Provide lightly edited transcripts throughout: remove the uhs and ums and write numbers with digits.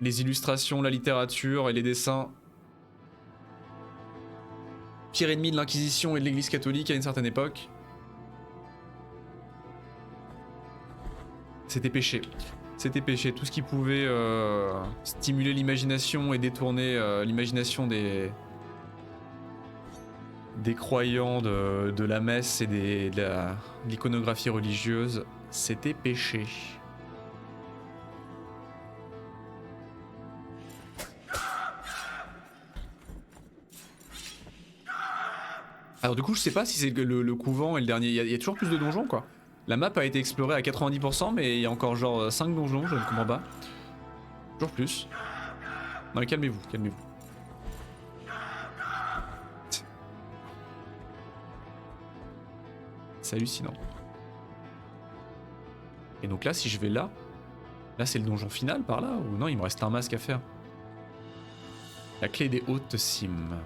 les illustrations, la littérature et les dessins. Pire ennemi de l'Inquisition et de l'Église catholique à une certaine époque. C'était péché. C'était péché. Tout ce qui pouvait stimuler l'imagination et détourner l'imagination des croyants de la messe et de l'iconographie religieuse, c'était péché. Alors du coup je sais pas si c'est le couvent et le dernier, il y a toujours plus de donjons quoi. La map a été explorée à 90% mais il y a encore genre 5 donjons, je ne comprends pas. Toujours plus. Non mais calmez-vous, calmez-vous. C'est hallucinant. Et donc là si je vais là c'est le donjon final par là ou non il me reste un masque à faire. La clé des hautes cimes.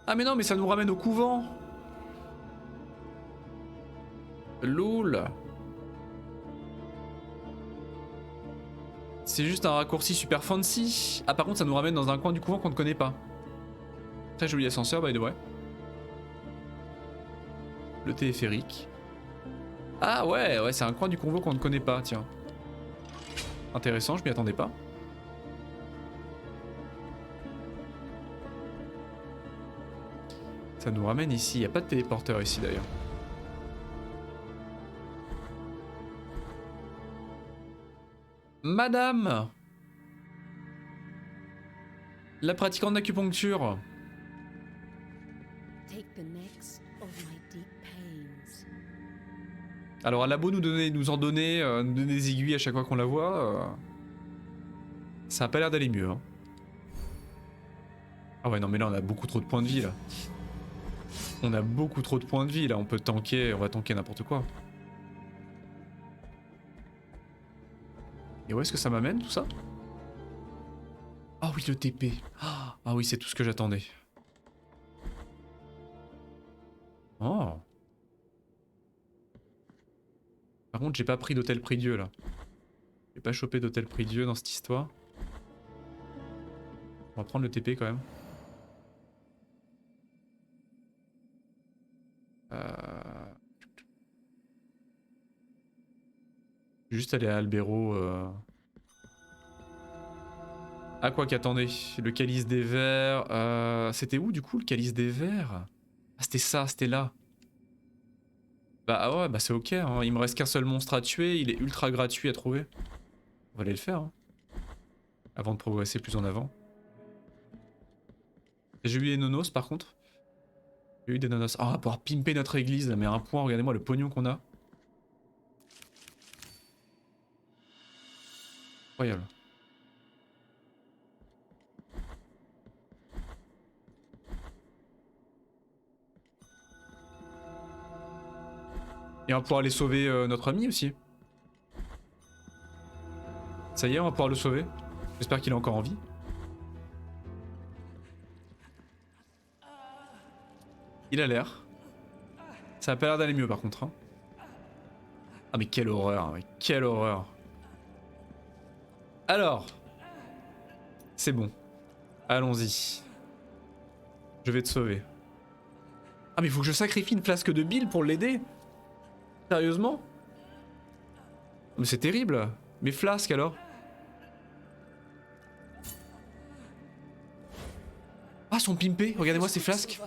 Ah mais non mais ça nous ramène au couvent. Lol. C'est juste un raccourci super fancy. Ah par contre ça nous ramène dans un coin du couvent qu'on ne connaît pas. Très joli ascenseur by the way. Le téléphérique. Ah ouais c'est un coin du convoi qu'on ne connaît pas tiens. Intéressant, je m'y attendais pas. Ça nous ramène ici, il n'y a pas de téléporteur ici d'ailleurs. Madame la pratiquante d'acupuncture. Alors elle a beau nous en donner des aiguilles à chaque fois qu'on la voit, ça a pas l'air d'aller mieux. Hein. Ah ouais non mais là on a beaucoup trop de points de vie là. On a beaucoup trop de points de vie là, on peut tanker, on va tanker n'importe quoi. Et où est-ce que ça m'amène tout ça? Ah oui le TP. Ah oui c'est tout ce que j'attendais. Oh. Par contre j'ai pas pris d'hôtel Prie-Dieu là. J'ai pas chopé d'hôtel Prie-Dieu dans cette histoire. On va prendre le TP quand même. Juste aller à Albero. Ah quoi qu'attendez, le calice des vers. C'était où du coup le calice des vers? Ah c'était ça, c'était là. Bah ah ouais, bah c'est ok, hein. Il me reste qu'un seul monstre à tuer, il est ultra gratuit à trouver. On va aller le faire, hein. Avant de progresser plus en avant. J'ai eu des nonos par contre. J'ai eu des nonos. Ah on va pouvoir pimper notre église là, mais à un point, regardez-moi le pognon qu'on a. Incroyable. Et on va pouvoir aller sauver notre ami aussi. Ça y est, on va pouvoir le sauver. J'espère qu'il est encore en vie. Il a l'air. Ça a pas l'air d'aller mieux par contre. Hein. Ah mais quelle horreur, mais quelle horreur. Alors. C'est bon. Allons-y. Je vais te sauver. Ah mais il faut que je sacrifie une flasque de bile pour l'aider? Sérieusement? Mais c'est terrible. Mes flasques alors? Ah, sont pimpés. Regardez-moi ces flasques.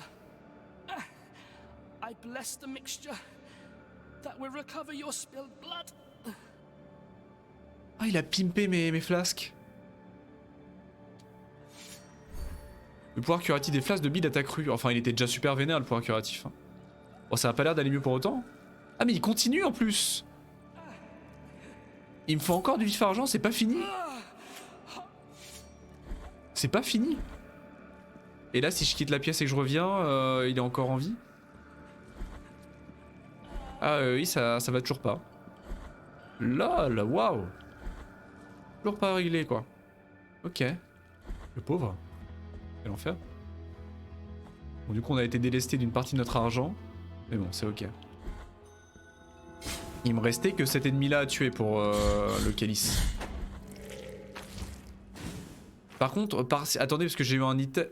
Ah, il a pimpé mes flasques. Le pouvoir curatif des flasques de bile attaque crue. Enfin, il était déjà super vénère le pouvoir curatif. Hein. Bon, ça a pas l'air d'aller mieux pour autant. Ah, mais il continue en plus. Il me faut encore du vif argent, c'est pas fini. C'est pas fini. Et là, si je quitte la pièce et que je reviens, il est encore en vie. Ah oui, ça va toujours pas. Lol, waouh. Toujours pas réglé quoi. Ok. Le pauvre. Quel enfer. Bon, du coup, on a été délesté d'une partie de notre argent. Mais bon, c'est ok. Il me restait que cet ennemi-là à tuer pour le calice. Par contre, attendez, parce que j'ai eu un item...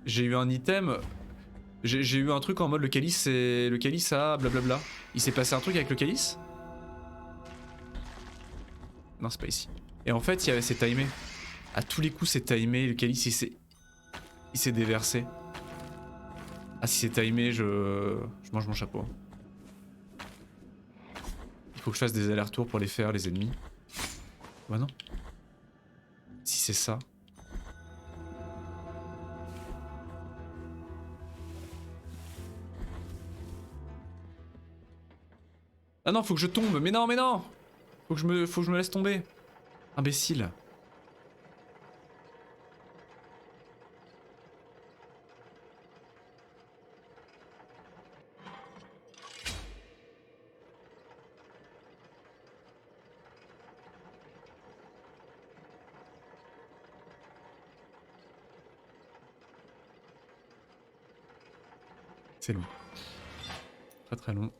J'ai eu un item... J'ai eu un truc en mode le calice a blablabla. Il s'est passé un truc avec le calice? Non, c'est pas ici. Et en fait, c'est timé. À tous les coups, c'est timé. Le calice, il s'est déversé. Ah, si c'est timé, je mange mon chapeau. Il faut que je fasse des allers-retours pour les faire, les ennemis. Bah non. Si c'est ça. Ah non, faut que je tombe. Mais non, mais non. Faut que je me laisse tomber. Imbécile. C'est long. Très très long.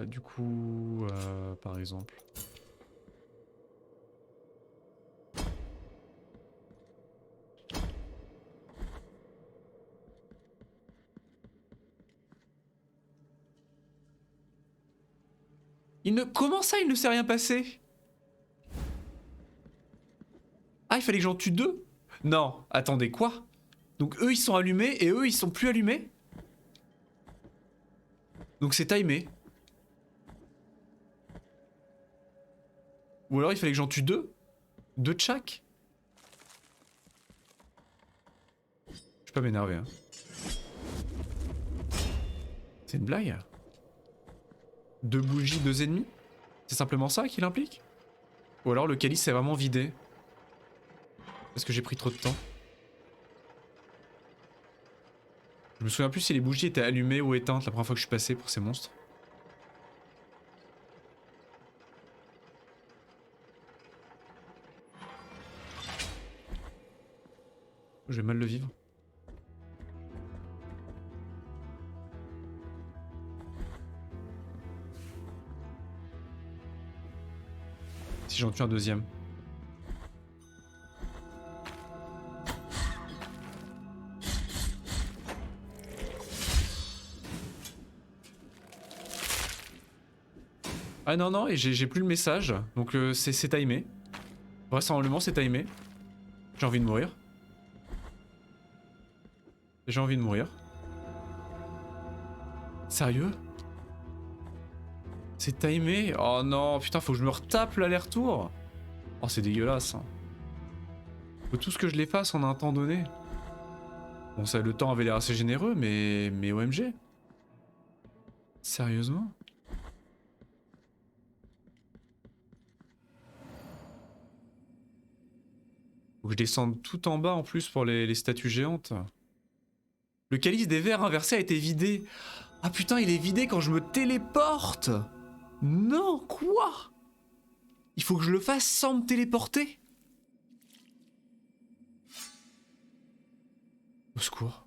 Du coup, par exemple. Comment ça, il ne s'est rien passé? Ah, il fallait que j'en tue deux? Non, attendez, quoi? Donc eux, ils sont allumés et eux, ils sont plus allumés? Donc c'est timé. Ou alors il fallait que j'en tue deux? Deux de chaque? Je vais pas m'énerver, hein. C'est une blague? Deux bougies, deux ennemis? C'est simplement ça qu'il implique? Ou alors le calice est vraiment vidé? Parce que j'ai pris trop de temps. Je me souviens plus si les bougies étaient allumées ou éteintes la première fois que je suis passé pour ces monstres. Je vais mal le vivre. Si j'en tue un deuxième. Ah non non, et j'ai plus le message, donc c'est timé. Vraisemblablement c'est timé. J'ai envie de mourir. J'ai envie de mourir. Sérieux? C'est timé? Oh non, putain, faut que je me retape l'aller-retour. Oh, c'est dégueulasse. Hein. Faut tout ce que je les fasse en un temps donné. Bon, ça, le temps avait l'air assez généreux, mais OMG. Sérieusement? Faut que je descende tout en bas en plus pour les statues géantes. Le calice des vers inversés a été vidé. Ah putain, il est vidé quand je me téléporte. Non, quoi? Il faut que je le fasse sans me téléporter? Au secours.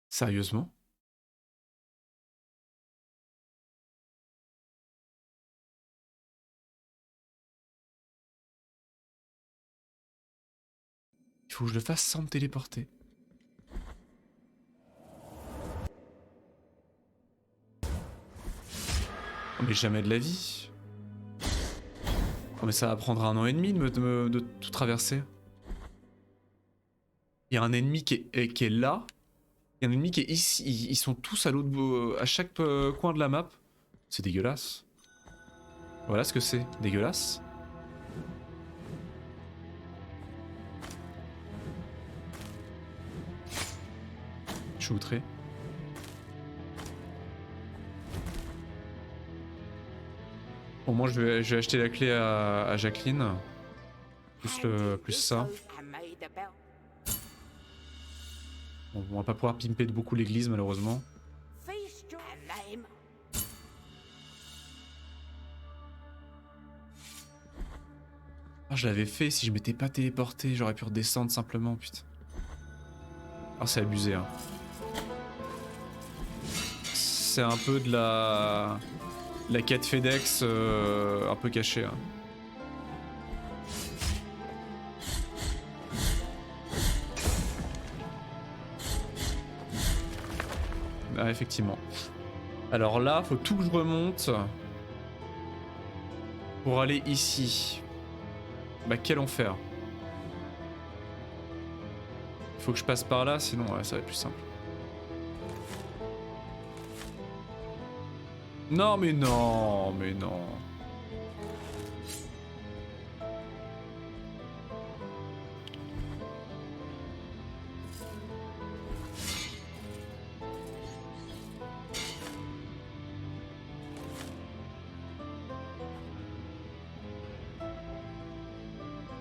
Sérieusement? Il faut que je le fasse sans me téléporter. Oh, mais jamais de la vie. Oh, mais ça va prendre 1 an et demi de tout traverser. Il y a un ennemi qui est là. Il y a un ennemi qui est ici. Ils sont tous à l'autre bout, à chaque coin de la map. C'est dégueulasse. Voilà ce que c'est. Dégueulasse. Je suis outré. Au moins je vais acheter la clé à Jacqueline. Plus ça. Bon, on va pas pouvoir pimper de beaucoup l'église malheureusement. Ah, je l'avais fait, si je m'étais pas téléporté, j'aurais pu redescendre simplement, putain. Ah, c'est abusé, hein. C'est un peu de la quête FedEx un peu cachée, hein. Ah, effectivement. Alors là, faut tout que je remonte pour aller ici. Bah quel enfer. Faut que je passe par là, sinon ouais, ça va être plus simple. Non mais non, mais non.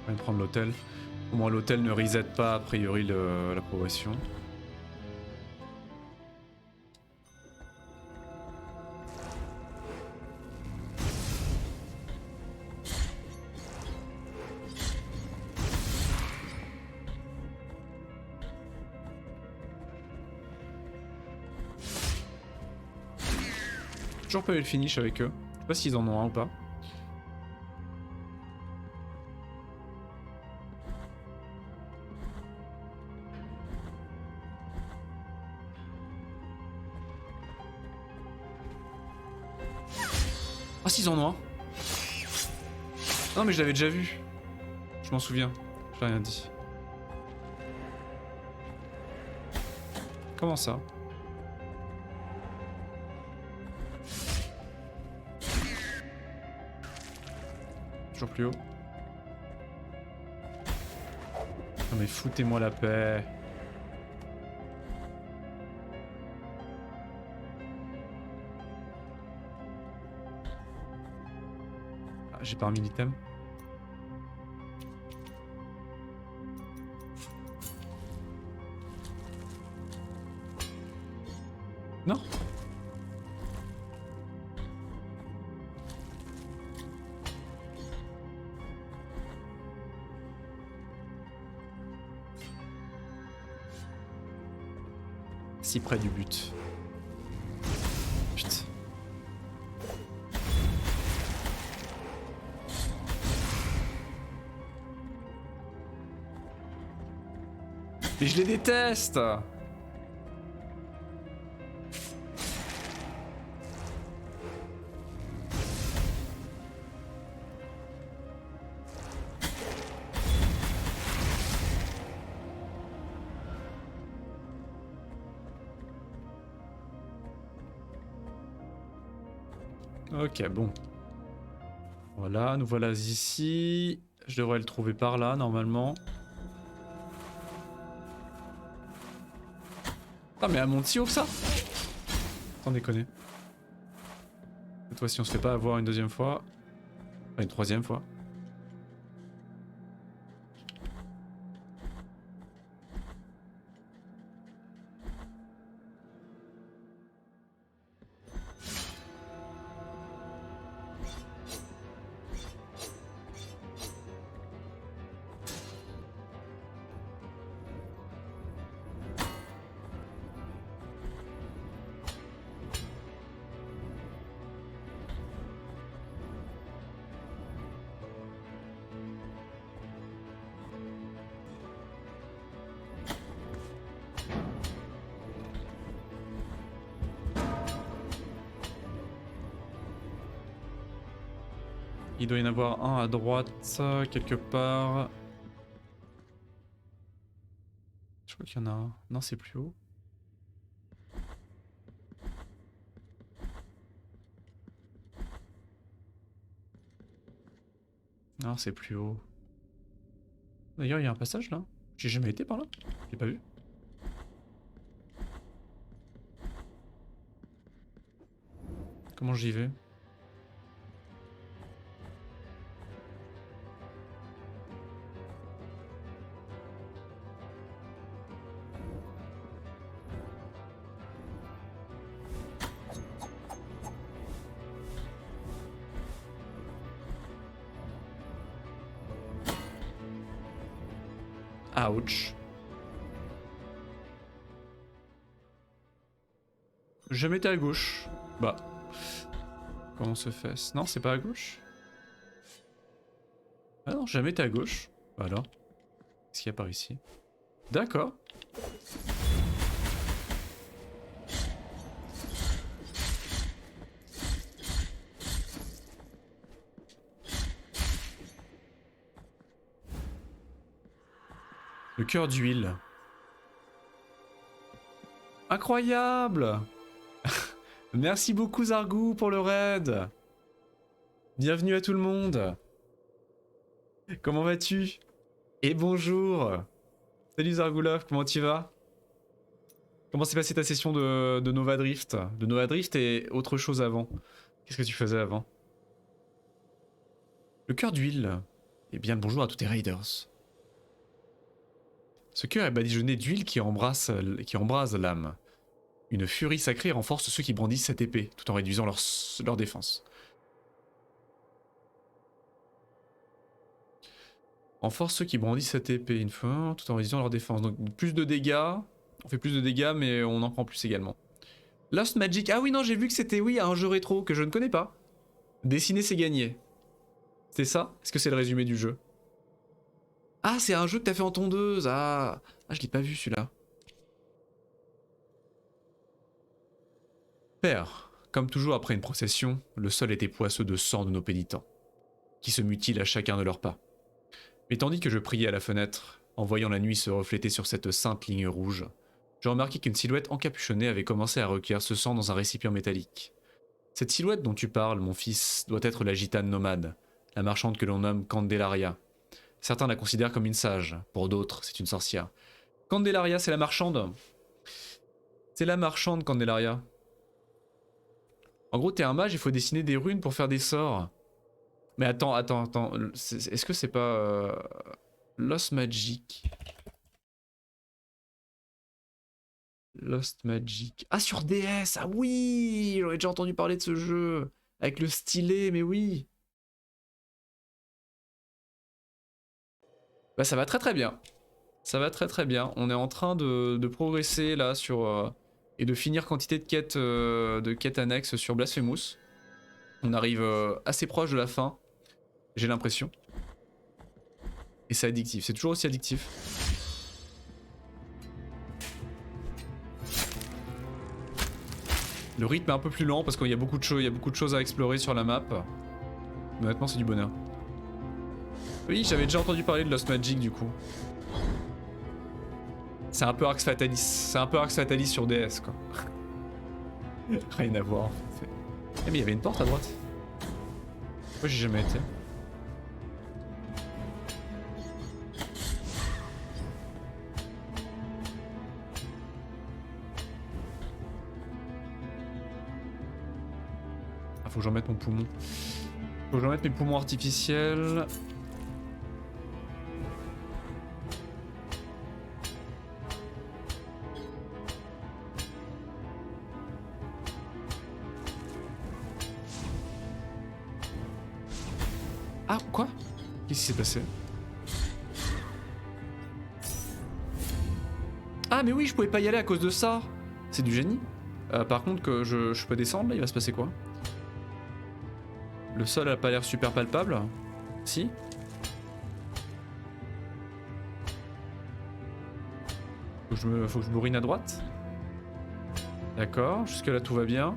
On va prendre l'hôtel. Au moins l'hôtel ne reset pas a priori la progression. Toujours pas eu le finish avec eux. Je sais pas s'ils en ont un ou pas. Ah s'ils en ont un. Non mais je l'avais déjà vu. Je m'en souviens. J'ai rien dit. Comment ça? Toujours plus haut. Non mais foutez-moi la paix. Ah, j'ai pas remis l'item. Non. Si près du but. Putain. Mais je les déteste. Ok, bon. Voilà, nous voilà ici. Je devrais le trouver par là, normalement. Ah, mais à mon si haut que ça? Sans déconner. Cette fois-ci, on se fait pas avoir une deuxième fois. Enfin, une troisième fois. Il doit y en avoir un à droite, quelque part. Je crois qu'il y en a un. Non, c'est plus haut. Non, c'est plus haut. D'ailleurs, il y a un passage là. J'ai jamais été par là. J'ai pas vu. Comment j'y vais? Ouch. Jamais été à gauche. Bah. Comment se fait? Non, c'est pas à gauche. Ah non, jamais été à gauche. Bah alors. Qu'est-ce qu'il y a par ici? D'accord. Le cœur d'huile. Incroyable. Merci beaucoup Zargou pour le raid. Bienvenue à tout le monde. Comment vas-tu? Et bonjour. Salut Zargoulov, comment tu vas? Comment s'est passée ta session de Nova Drift? De Nova Drift et autre chose avant. Qu'est-ce que tu faisais avant? Le cœur d'huile. Eh bien, bonjour à tous tes raiders. Ce cœur est badigeonné d'huile qui embrase l'âme. Une furie sacrée renforce ceux qui brandissent cette épée, tout en réduisant leur défense. Renforce ceux qui brandissent cette épée une fois, tout en réduisant leur défense. Donc plus de dégâts, on fait plus de dégâts mais on en prend plus également. Lost Magic, ah oui non j'ai vu que c'était oui un jeu rétro que je ne connais pas. Dessiner c'est gagner. C'est ça? Est-ce que c'est le résumé du jeu? Ah c'est un jeu que t'as fait en tondeuse, ah je l'ai pas vu celui-là. Père, comme toujours après une procession, le sol était poisseux de sang de nos pénitents, qui se mutilent à chacun de leurs pas. Mais tandis que je priais à la fenêtre, en voyant la nuit se refléter sur cette sainte ligne rouge, je remarquai qu'une silhouette encapuchonnée avait commencé à recueillir ce sang dans un récipient métallique. Cette silhouette dont tu parles, mon fils, doit être la gitane nomade, la marchande que l'on nomme Candelaria. Certains la considèrent comme une sage, pour d'autres, c'est une sorcière. Candelaria, c'est la marchande. C'est la marchande, Candelaria. En gros, t'es un mage, il faut dessiner des runes pour faire des sorts. Mais attends. Est-ce que c'est pas Lost Magic? Lost Magic. Ah, sur DS! Ah oui! J'aurais déjà entendu parler de ce jeu. Avec le stylet, mais oui! Bah, ça va très très bien. Ça va très très bien. On est en train de progresser là sur. Et de finir quantité de quêtes annexes sur Blasphemous. On arrive assez proche de la fin. J'ai l'impression. Et c'est addictif. C'est toujours aussi addictif. Le rythme est un peu plus lent parce qu'il y a beaucoup de choses à explorer sur la map. Mais honnêtement, c'est du bonheur. Oui, j'avais déjà entendu parler de Lost Magic du coup. C'est un peu Arx Fatalis. C'est un peu Arx Fatalis sur DS quoi. Rien à voir en fait. Eh mais il y avait une porte à droite. Moi j'ai jamais été. Ah faut que j'en mette mon poumon. Faut que j'en mette mes poumons artificiels. Ah quoi? Qu'est-ce qui s'est passé? Ah mais oui je pouvais pas y aller à cause de ça. C'est du génie. Par contre que je peux descendre là, il va se passer quoi? Le sol a pas l'air super palpable. Si? Faut que je bourrine à droite. D'accord, jusque là tout va bien.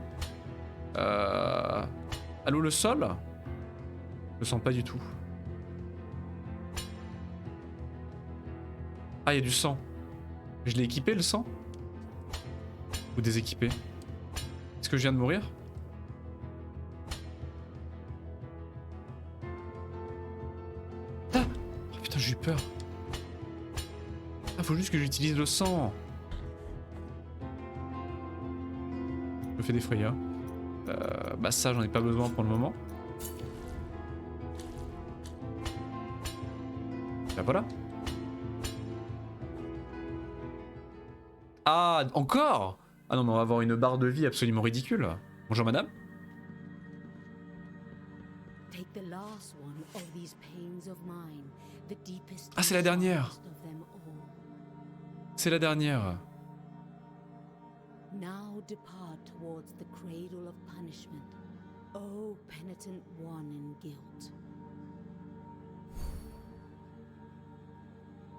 Allô le sol? Je le sens pas du tout. Ah il y a du sang. Je l'ai équipé le sang? Ou déséquipé? Est-ce que je viens de mourir? Ah! Oh putain j'ai eu peur. Ah faut juste que j'utilise le sang. Je me fais des frayeurs. Bah ça j'en ai pas besoin pour le moment. Bah voilà. Ah encore? Ah non mais on va avoir une barre de vie absolument ridicule. Bonjour madame. Ah, c'est la dernière. C'est la dernière. Now depart towards the cradle of punishment, O penitent one in guilt.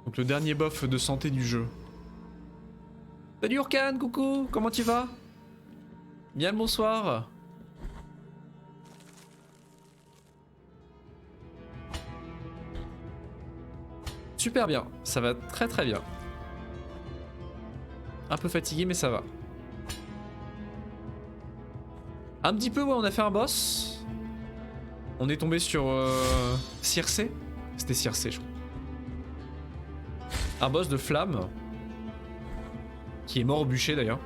Donc le dernier buff de santé du jeu. Salut Urkan, coucou, comment tu vas? Bien le bonsoir. Super bien, ça va très très bien. Un peu fatigué mais ça va. Un petit peu, ouais, on a fait un boss. On est tombé sur Circé. C'était Circé, je crois. Un boss de flamme. Qui est mort au bûcher d'ailleurs.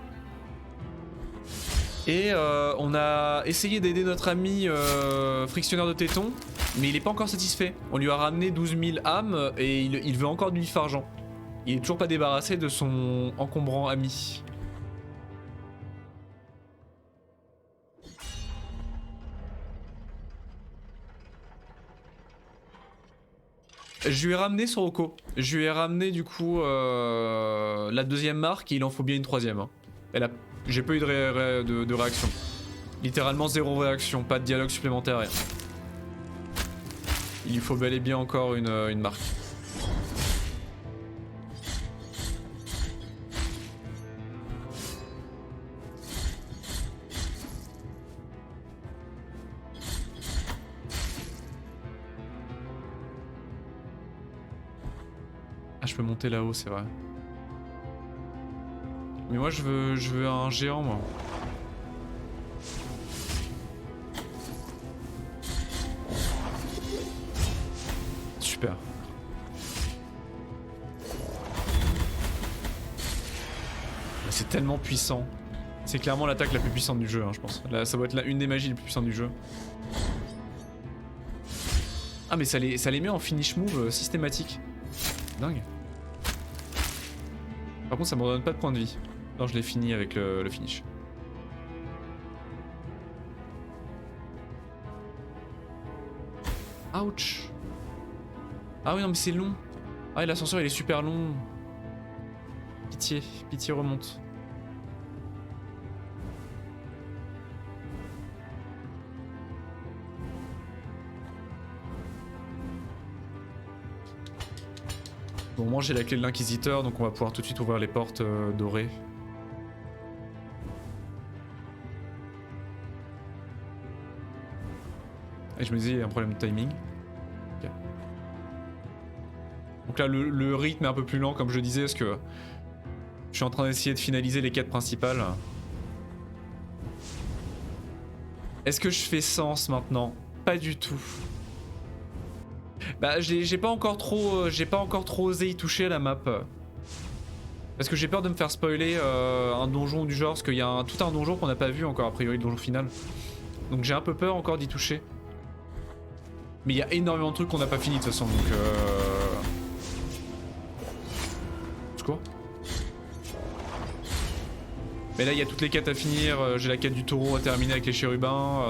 Et on a essayé d'aider notre ami frictionneur de tétons. Mais il est pas encore satisfait. On lui a ramené 12 000 âmes et il veut encore du vif argent. Il est toujours pas débarrassé de son encombrant ami. Je lui ai ramené Soroko. Je lui ai ramené du coup la deuxième marque et il en faut bien une troisième. Hein. J'ai pas eu de réaction. Littéralement zéro réaction, pas de dialogue supplémentaire, rien. Il lui faut bel et bien encore une marque. Ah, je peux monter là-haut, c'est vrai. Mais moi je veux un géant, moi. Super. C'est tellement puissant. C'est clairement l'attaque la plus puissante du jeu, hein, je pense. Là, ça doit être une des magies les plus puissantes du jeu. Ah mais ça les met en finish move systématique. Dingue. Par contre ça me redonne pas de points de vie. Non, je l'ai fini avec le finish. Ouch. Ah oui non mais c'est long. Ah et l'ascenseur il est super long. Pitié, pitié remonte. Bon, moi j'ai la clé de l'inquisiteur, donc on va pouvoir tout de suite ouvrir les portes dorées. Et je me disais, il y a un problème de timing. Okay. Donc là, le rythme est un peu plus lent, comme je disais, parce que je suis en train d'essayer de finaliser les quêtes principales. Est-ce que je fais sens maintenant? Pas du tout. Bah j'ai pas encore trop osé y toucher à la map. Parce que j'ai peur de me faire spoiler un donjon du genre, parce qu'il y a tout un donjon qu'on n'a pas vu encore, a priori le donjon final. Donc j'ai un peu peur encore d'y toucher. Mais il y a énormément de trucs qu'on n'a pas fini de toute façon, donc je cours. Mais là il y a toutes les quêtes à finir, j'ai la quête du taureau à terminer avec les chérubins.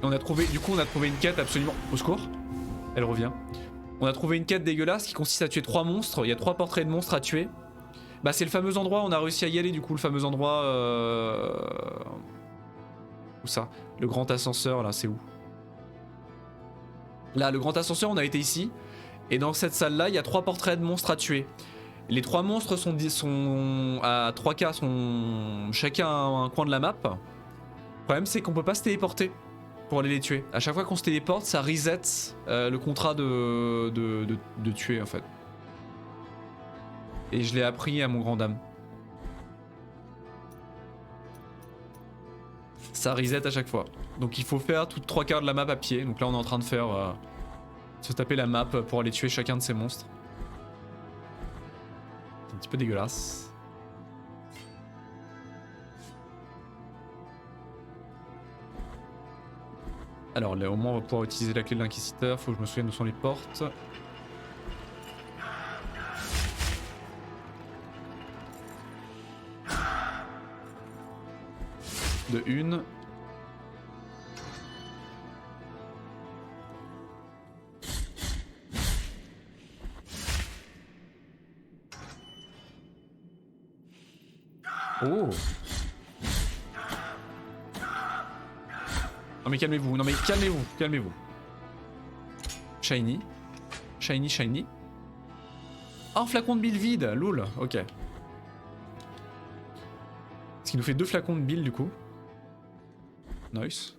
On a trouvé une quête absolument... Au secours. Elle revient. On a trouvé une quête dégueulasse qui consiste à tuer 3 monstres. Il y a 3 portraits de monstres à tuer. Bah c'est le fameux endroit, on a réussi à y aller du coup, le fameux endroit... Où ça? Le grand ascenseur là, c'est où? Là, le grand ascenseur, on a été ici. Et dans cette salle là, il y a 3 portraits de monstres à tuer. Les 3 monstres sont à 3K, sont chacun à un coin de la map. Le problème c'est qu'on peut pas se téléporter pour aller les tuer. À chaque fois qu'on se téléporte, ça reset le contrat de tuer en fait. Et je l'ai appris à mon grand dame. Ça reset à chaque fois. Donc il faut faire toutes 3 quarts de la map à pied. Donc là on est en train de faire... se taper la map pour aller tuer chacun de ces monstres. C'est un petit peu dégueulasse. Alors là au moins on va pouvoir utiliser la clé de l'inquisiteur, faut que je me souvienne où sont les portes. De une. Oh. Non mais calmez-vous, non mais calmez-vous, calmez-vous. Shiny. Shiny, shiny. Oh, un flacon de bile vide, lol, ok. Ce qui nous fait 2 flacons de bile du coup. Nice.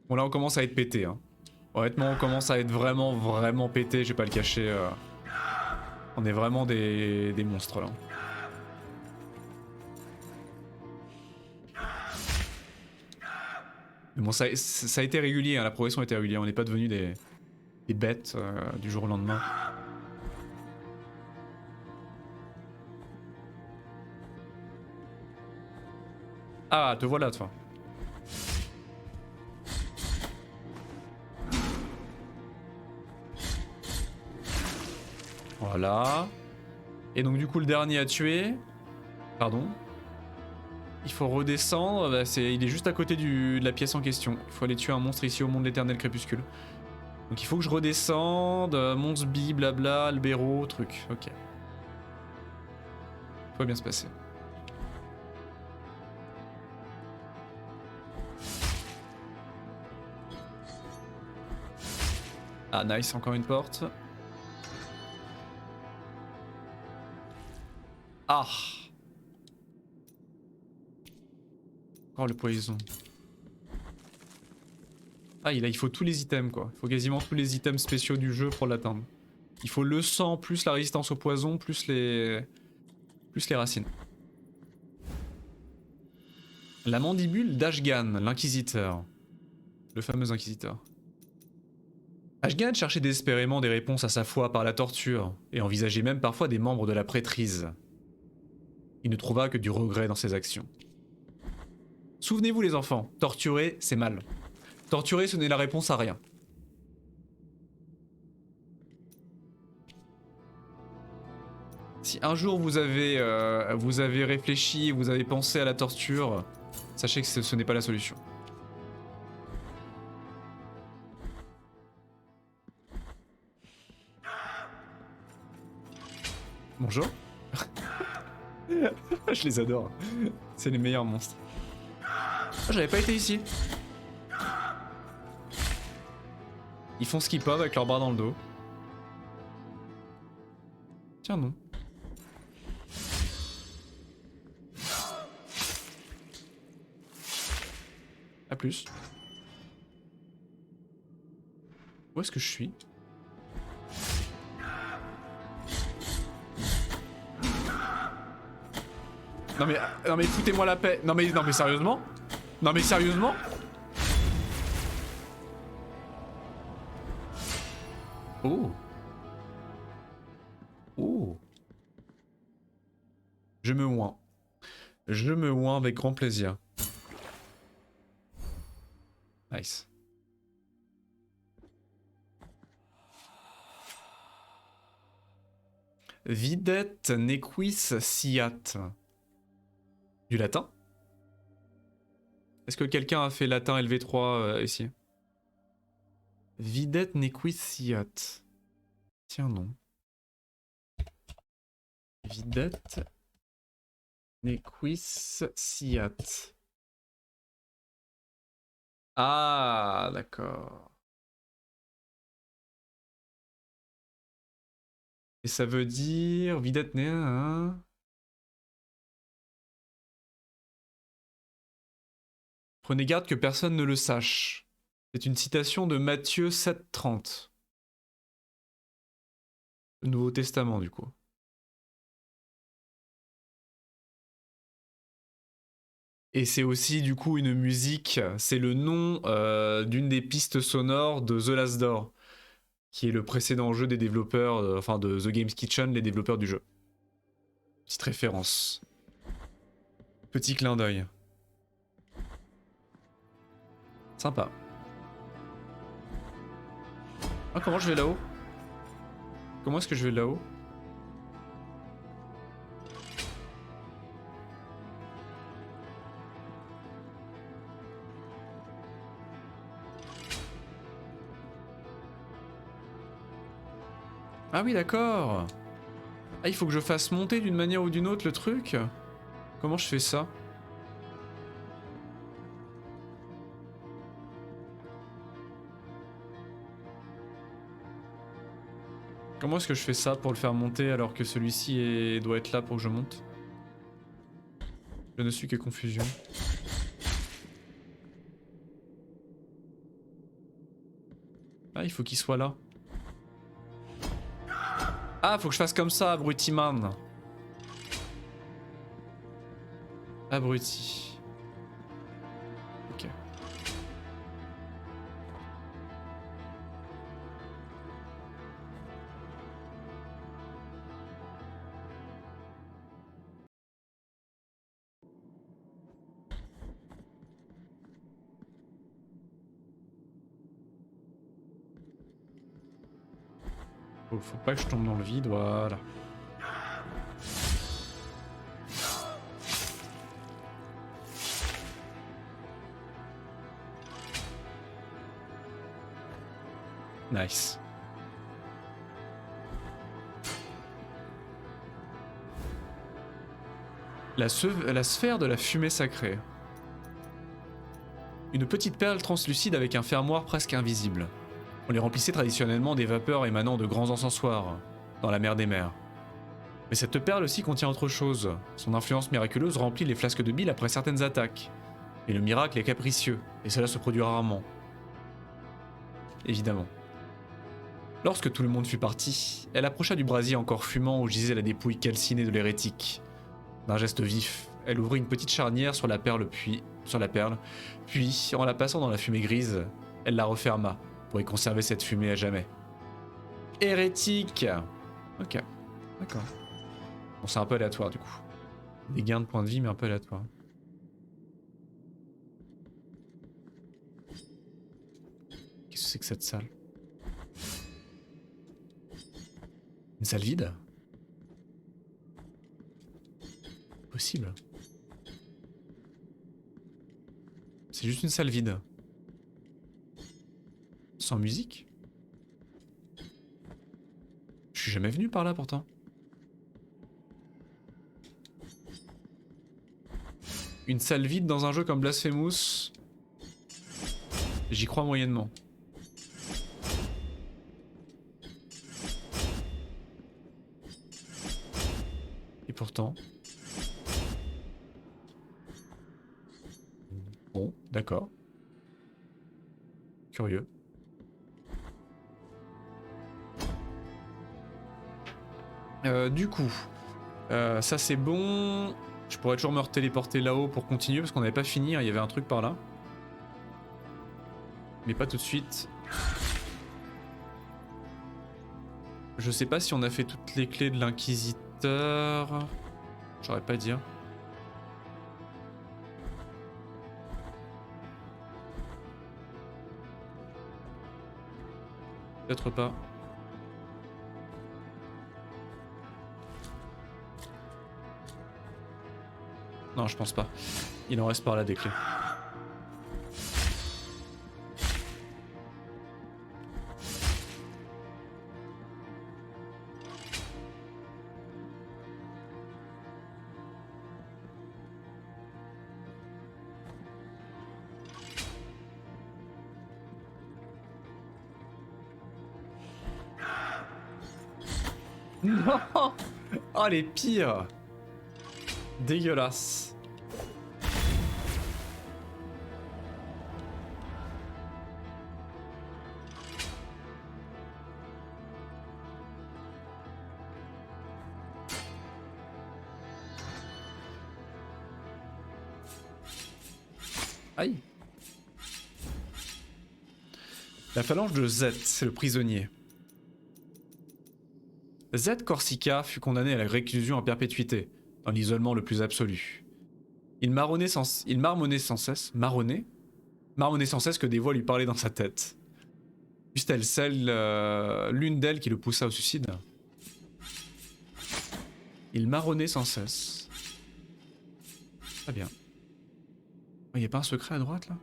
Bon là on commence à être pété hein. Honnêtement on commence à être vraiment pété, je vais pas le cacher. On est vraiment des monstres là. Mais bon ça a été régulier, hein, la progression a été régulière, on n'est pas devenus des bêtes du jour au lendemain. Ah te voilà toi. Voilà. Et donc du coup le dernier à tuer. Pardon. Il faut redescendre, bah, il est juste à côté de la pièce en question. Il faut aller tuer un monstre ici au monde de l'éternel crépuscule. Donc il faut que je redescende, monstre bi, blabla, albéro, truc. Ok. Tout va bien se passer. Ah nice, encore une porte. Ah. Encore le poison. Ah il faut tous les items quoi. Il faut quasiment tous les items spéciaux du jeu pour l'atteindre. Il faut le sang, plus la résistance au poison, plus les racines. La mandibule d'Ashgan, l'inquisiteur. Le fameux inquisiteur. Ashgan cherchait désespérément des réponses à sa foi par la torture, et envisageait même parfois des membres de la prêtrise. Il ne trouva que du regret dans ses actions. Souvenez-vous les enfants, torturer c'est mal. Torturer ce n'est la réponse à rien. Si un jour vous avez réfléchi, vous avez pensé à la torture, sachez que ce n'est pas la solution. Bonjour. Je les adore. C'est les meilleurs monstres. Oh, j'avais pas été ici. Ils font ce qu'ils peuvent avec leurs bras dans le dos. Tiens non. A plus. Où est-ce que je suis? Non mais foutez-moi la paix. Non mais sérieusement? Non mais sérieusement? Oh. Oh. Je me oins. Je me oins avec grand plaisir. Nice. Videt nequis siat. Du latin? Est-ce que quelqu'un a fait latin LV3 ici? Videt nequis siat. Tiens non. Videt nequis siat. Ah, d'accord. Et ça veut dire videt ne... Hein. Prenez garde que personne ne le sache. C'est une citation de Matthieu 7,30. Le Nouveau Testament, du coup. Et c'est aussi, du coup, une musique. C'est le nom d'une des pistes sonores de The Last Door, qui est le précédent jeu des développeurs, enfin de The Games Kitchen, les développeurs du jeu. Petite référence. Petit clin d'œil. Sympa. Ah, comment je vais là-haut? Comment est-ce que je vais là-haut? Ah oui, d'accord. Ah, il faut que je fasse monter d'une manière ou d'une autre le truc? Comment je fais ça? Comment est-ce que je fais ça pour le faire monter alors que celui-ci doit être là pour que je monte? Je ne suis que confusion. Ah, il faut qu'il soit là. Ah, faut que je fasse comme ça, abruti man. Abruti. Ok. Faut pas que je tombe dans le vide, voilà. Nice. La sphère de la fumée sacrée. Une petite perle translucide avec un fermoir presque invisible. On les remplissait traditionnellement des vapeurs émanant de grands encensoirs, dans la mer des mers. Mais cette perle aussi contient autre chose. Son influence miraculeuse remplit les flasques de bile après certaines attaques. Et le miracle est capricieux, et cela se produit rarement. Évidemment. Lorsque tout le monde fut parti, elle approcha du brasier encore fumant où gisait la dépouille calcinée de l'hérétique. D'un geste vif, elle ouvrit une petite charnière sur la perle, puis, en la passant dans la fumée grise, elle la referma, pour y conserver cette fumée à jamais. Hérétique! Ok, d'accord. Bon, c'est un peu aléatoire du coup. Des gains de points de vie, mais un peu aléatoire. Qu'est-ce que c'est que cette salle? Une salle vide? Possible. C'est juste une salle vide. Sans musique? Je suis jamais venu par là pourtant. Une salle vide dans un jeu comme Blasphemous, j'y crois moyennement. Et pourtant... Bon, d'accord. Curieux. Du coup, ça c'est bon. Je pourrais toujours me téléporter là-haut pour continuer parce qu'on n'avait pas fini, hein, il y avait un truc par là. Mais pas tout de suite. Je sais pas si on a fait toutes les clés de l'inquisiteur. J'aurais pas dire. Peut-être pas. Non, je pense pas. Il en reste par là des clés. Non! Oh, les pires! Dégueulasse. Aïe. La phalange de Z, c'est le prisonnier. Z Corsica fut condamné à la réclusion en perpétuité, dans l'isolement le plus absolu. Il marmonnait sans cesse que des voix lui parlaient dans sa tête. Fût-elle l'une d'elles qui le poussa au suicide? Il marronnait sans cesse. Très bien. Il n'y a pas un secret à droite là?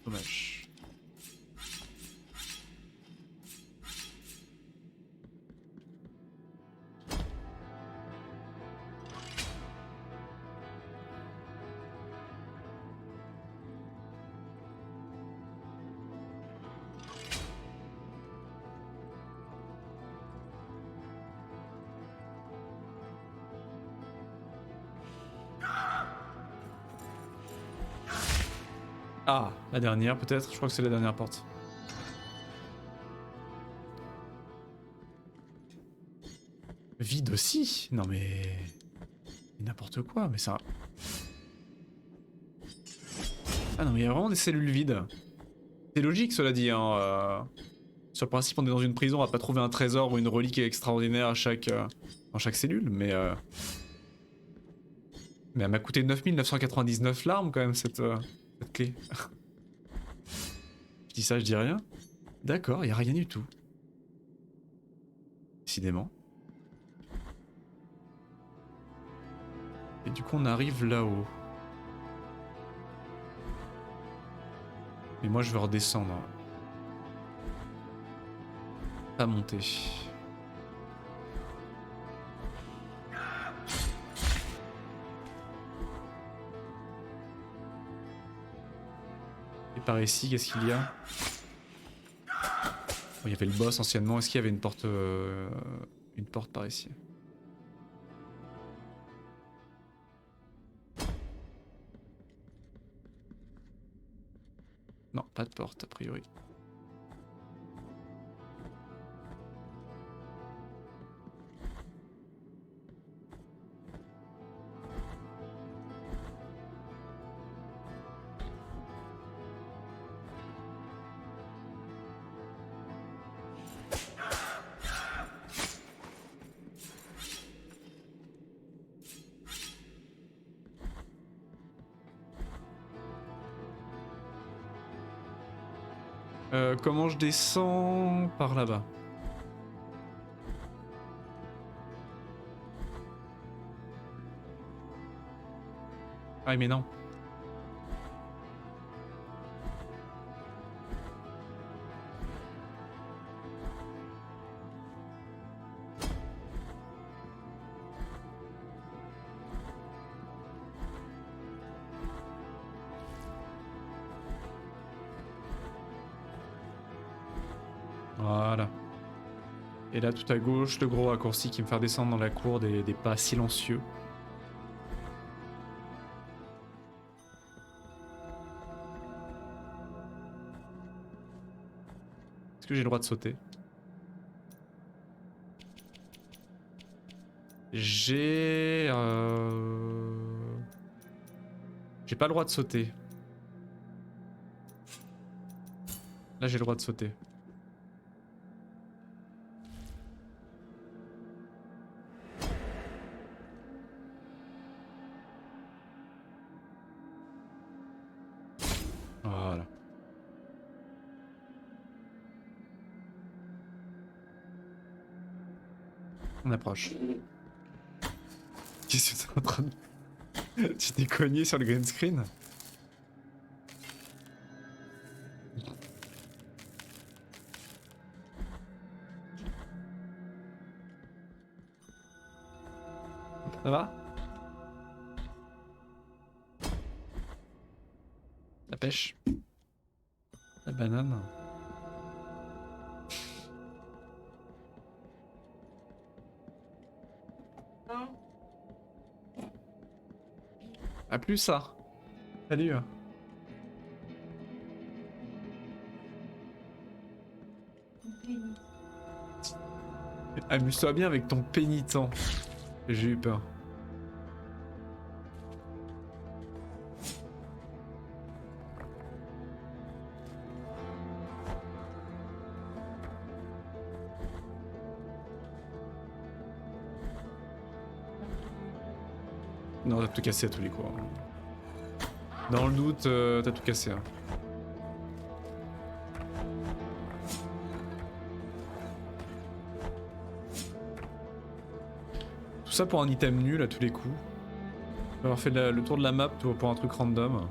Dommage. Ah, la dernière peut-être, je crois que c'est la dernière porte. Vide aussi? Non mais... N'importe quoi, mais ça... Ah non mais il y a vraiment des cellules vides. C'est logique cela dit, hein. Sur le principe on est dans une prison, on va pas trouver un trésor ou une relique extraordinaire à dans chaque cellule, mais... Mais elle m'a coûté 9999 larmes quand même cette clé. Je dis ça, je dis rien. D'accord, y a rien du tout. Décidément. Et du coup on arrive là-haut. Mais moi je veux redescendre. Pas monter. Et par ici, qu'est-ce qu'il y a? Oh, il y avait le boss anciennement. Est-ce qu'il y avait une porte par ici? Non, pas de porte a priori. Comment je descends par là-bas? Ah mais non. Voilà. Et là tout à gauche, le gros raccourci qui me fait descendre dans la cour des pas silencieux. Est-ce que j'ai le droit de sauter? J'ai pas le droit de sauter. Là j'ai le droit de sauter. Voilà. On approche. Qu'est-ce que t'es en train de... Tu t'es cogné sur le green screen? Ça va? La pêche? La banane? Ah plus ça. Salut. Amuse-toi bien avec ton pénitent. J'ai eu peur. Non, t'as tout cassé à tous les coups. Dans le doute, t'as tout cassé. Hein. Tout ça pour un item nul à tous les coups. Avoir fait le tour de la map pour un truc random.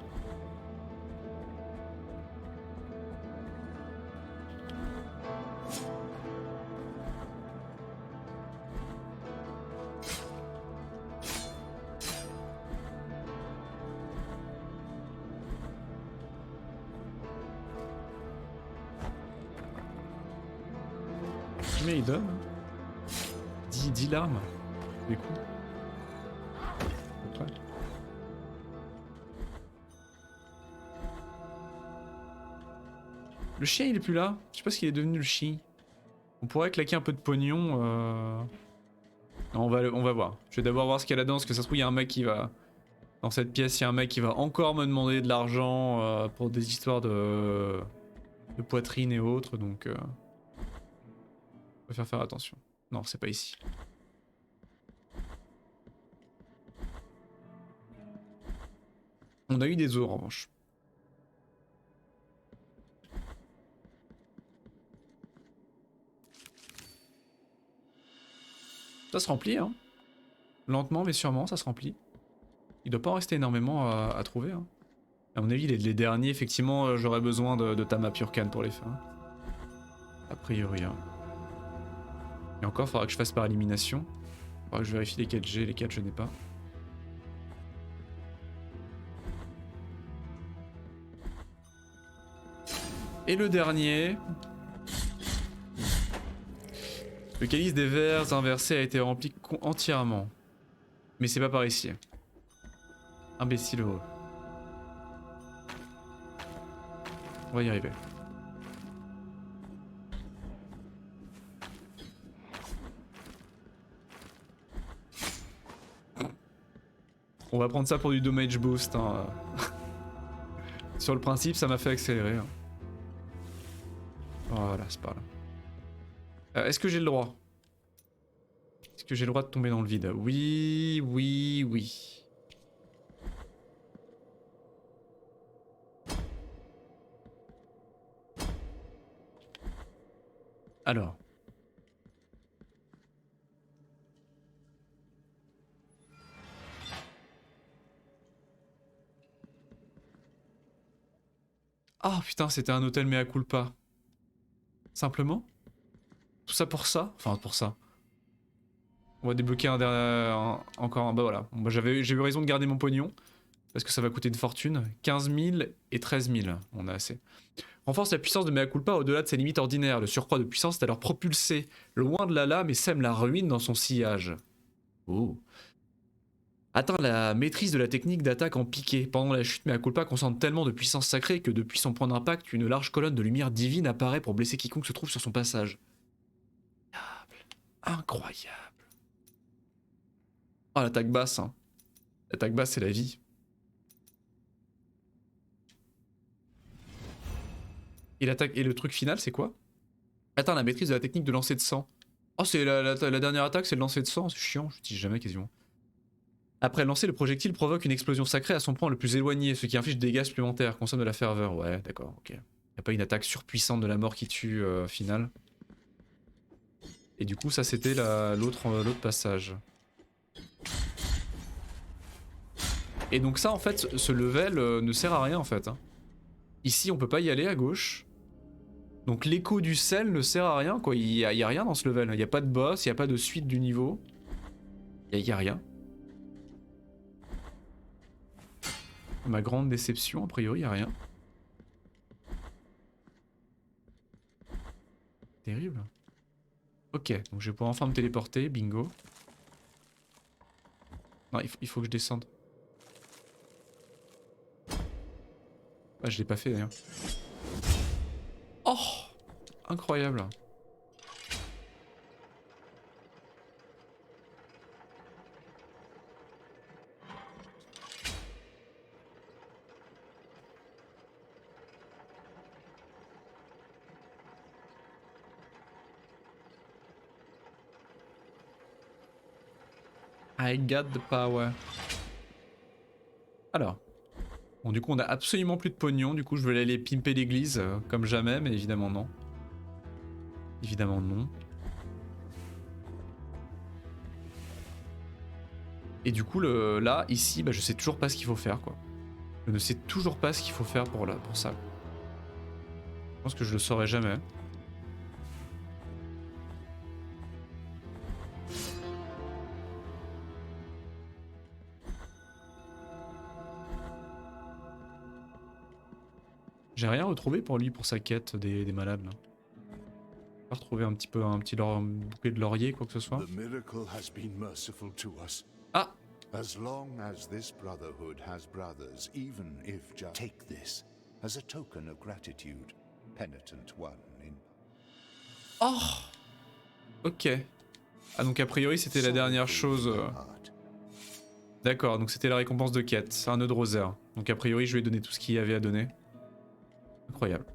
Mais il donne 10 larmes du coup. Le chien il est plus là. Je sais pas ce qu'il est devenu le chien. On pourrait claquer un peu de pognon. Non, on va voir. Je vais d'abord voir ce qu'il y a là-dedans, parce que ça se trouve il y a un mec qui va... Dans cette pièce, il y a un mec qui va encore me demander de l'argent pour des histoires de poitrine et autres, donc... On va faire attention. Non, c'est pas ici. On a eu des os en revanche. Ça se remplit, hein. Lentement mais sûrement, ça se remplit. Il doit pas en rester énormément à trouver. Hein. À mon avis, les derniers, effectivement, j'aurais besoin de Tama Purkan pour les faire. A priori. Hein. Et encore, il faudra que je fasse par élimination. Il faudra que je vérifie lesquels j'ai, lesquels je n'ai pas. Et le dernier... Le calice des vers inversés a été rempli entièrement. Mais c'est pas par ici. Imbécile heureux. On va y arriver. On va prendre ça pour du damage boost. Hein. Sur le principe, ça m'a fait accélérer. Hein. Voilà, c'est pas là. Est-ce que j'ai le droit? Est-ce que j'ai le droit de tomber dans le vide? Oui, oui, oui. Alors. Ah putain, c'était un hôtel mea culpa. Simplement? Tout ça pour ça? Enfin, pour ça. On va débloquer un dernier... encore un... Bah voilà. Bon, bah, j'ai eu raison de garder mon pognon. Parce que ça va coûter une fortune. 15 000 et 13 000. On a assez. Renforce la puissance de mea culpa au-delà de ses limites ordinaires. Le surcroît de puissance est alors propulsé loin de la lame et sème la ruine dans son sillage. Oh. Atteint la maîtrise de la technique d'attaque en piqué. Pendant la chute, mea culpa concentre tellement de puissance sacrée que depuis son point d'impact, une large colonne de lumière divine apparaît pour blesser quiconque se trouve sur son passage. Incroyable. Oh, l'attaque basse. Hein. L'attaque basse, c'est la vie. Et l'attaque et le truc final, c'est quoi? Atteint la maîtrise de la technique de lancer de sang. Oh, c'est la dernière attaque, c'est le lancer de sang. C'est chiant, je dis jamais quasiment. Après le lancer, le projectile provoque une explosion sacrée à son point le plus éloigné, ce qui inflige des dégâts supplémentaires, consomme de la ferveur. Ouais, d'accord, ok. Y'a pas une attaque surpuissante de la mort qui tue finale. Et du coup, ça c'était l'autre passage. Et donc ça, en fait, ce level ne sert à rien en fait. Hein. Ici, on peut pas y aller à gauche. Donc l'écho du sel ne sert à rien, quoi. Il y a rien dans ce level. Il y a pas de boss, il y a pas de suite du niveau. Il y a rien. Ma grande déception, a priori, il y a rien. Terrible. Ok, donc je vais pouvoir enfin me téléporter, bingo. Non, il faut que je descende. Ah, je l'ai pas fait d'ailleurs. Oh, incroyable. I got the power. Alors. Bon, du coup, on a absolument plus de pognon. Du coup, je vais aller pimper l'église comme jamais, mais évidemment non. Évidemment non. Et du coup, là, ici, bah, je sais toujours pas ce qu'il faut faire, quoi. Je ne sais toujours pas ce qu'il faut faire pour ça. Je pense que je le saurai jamais. J'ai rien retrouvé pour lui, pour sa quête des malades, là. Pas retrouvé un petit bouquet de laurier, quoi que ce soit. Ah! As long as this brotherhood has brothers, even if just take this as a token of gratitude. penitent one in Oh. Ok. Ah donc a priori c'était la dernière chose. heart. D'accord, donc c'était la récompense de quête. C'est un nœud de rosaire. Donc a priori je lui ai donné tout ce qu'il y avait à donner. Incroyable.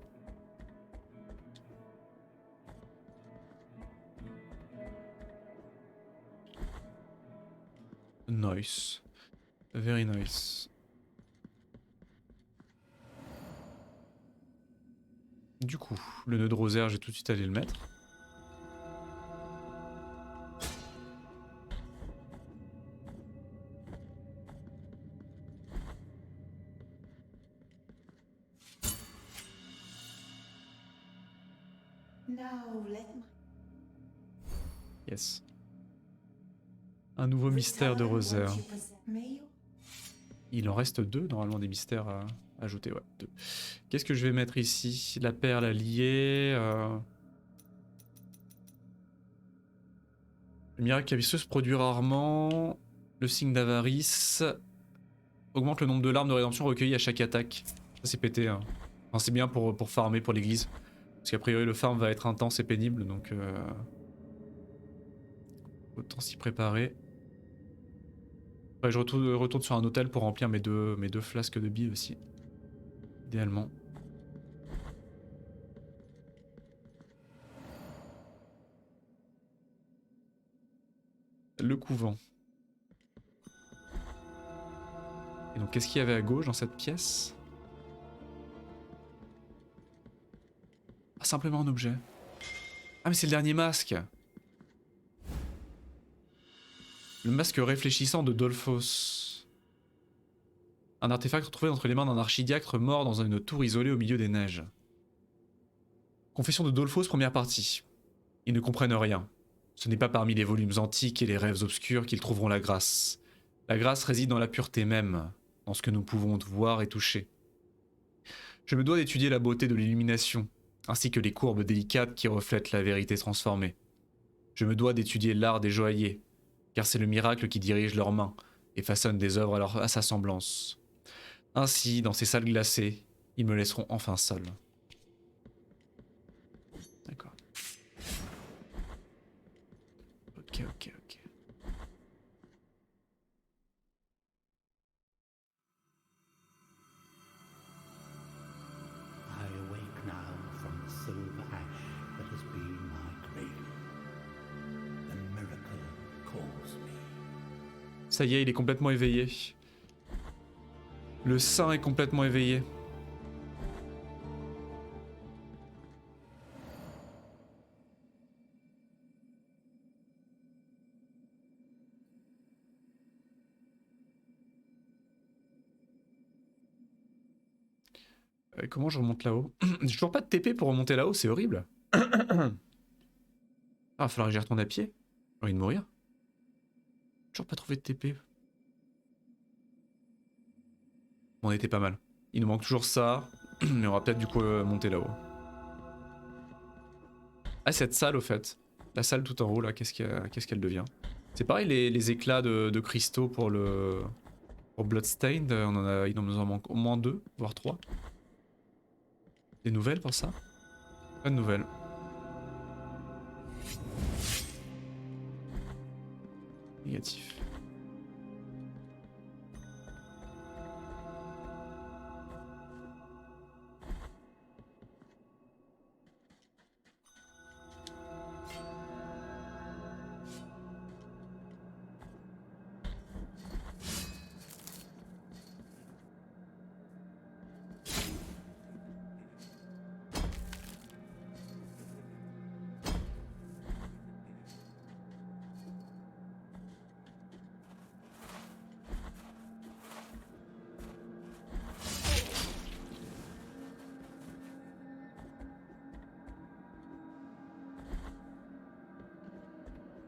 Nice. Very nice. Du coup, le nœud de rosaire, je vais tout de suite aller le mettre. Now let my Yes. Un nouveau mystère de rosaire. Il en reste 2 normalement des mystères à ajouter, ouais, 2. Qu'est-ce que je vais mettre ici? La perle alliée. Le miracle vicieux se produit rarement. Le signe d'avarice. Augmente le nombre de larmes de rédemption recueillies à chaque attaque. Ça c'est pété. Hein. Enfin, c'est bien pour farmer pour l'église. Parce qu'a priori le farm va être intense et pénible donc... Autant s'y préparer. Ouais, je retourne sur un hôtel pour remplir mes deux flasques de billes aussi. Idéalement. Le couvent. Et donc qu'est-ce qu'il y avait à gauche dans cette pièce? Ah, simplement un objet. Ah mais c'est le dernier masque. Le masque réfléchissant de Dolphos. Un artefact retrouvé entre les mains d'un archidiacre mort dans une tour isolée au milieu des neiges. Confession de Dolphos, première partie. Ils ne comprennent rien. Ce n'est pas parmi les volumes antiques et les rêves obscurs qu'ils trouveront la grâce. La grâce réside dans la pureté même, dans ce que nous pouvons voir et toucher. Je me dois d'étudier la beauté de l'illumination, ainsi que les courbes délicates qui reflètent la vérité transformée. Je me dois d'étudier l'art des joailliers, car c'est le miracle qui dirige leurs mains et façonne des œuvres à sa semblance. Ainsi, dans ces salles glacées, ils me laisseront enfin seul. D'accord. Ok. I awake now from the silver ash that has been my cradle. The miracle calls me. Ça y est, il est complètement éveillé. Le saint est complètement éveillé. Comment je remonte là-haut? J'ai toujours pas de TP pour remonter là-haut, c'est horrible. Ah, va falloir que j'y retourne à pied. J'ai envie de mourir. Toujours pas trouvé de TP. Bon, on était pas mal. Il nous manque toujours ça, mais on va peut-être du coup monter là-haut. Ah, cette salle au fait. La salle tout en haut là, qu'est-ce qu'elle devient? C'est pareil les éclats de cristaux pour le... Pour Bloodstained, il nous en manque au moins 2, voire 3. Des nouvelles pour ça? Pas de nouvelles. Négatif.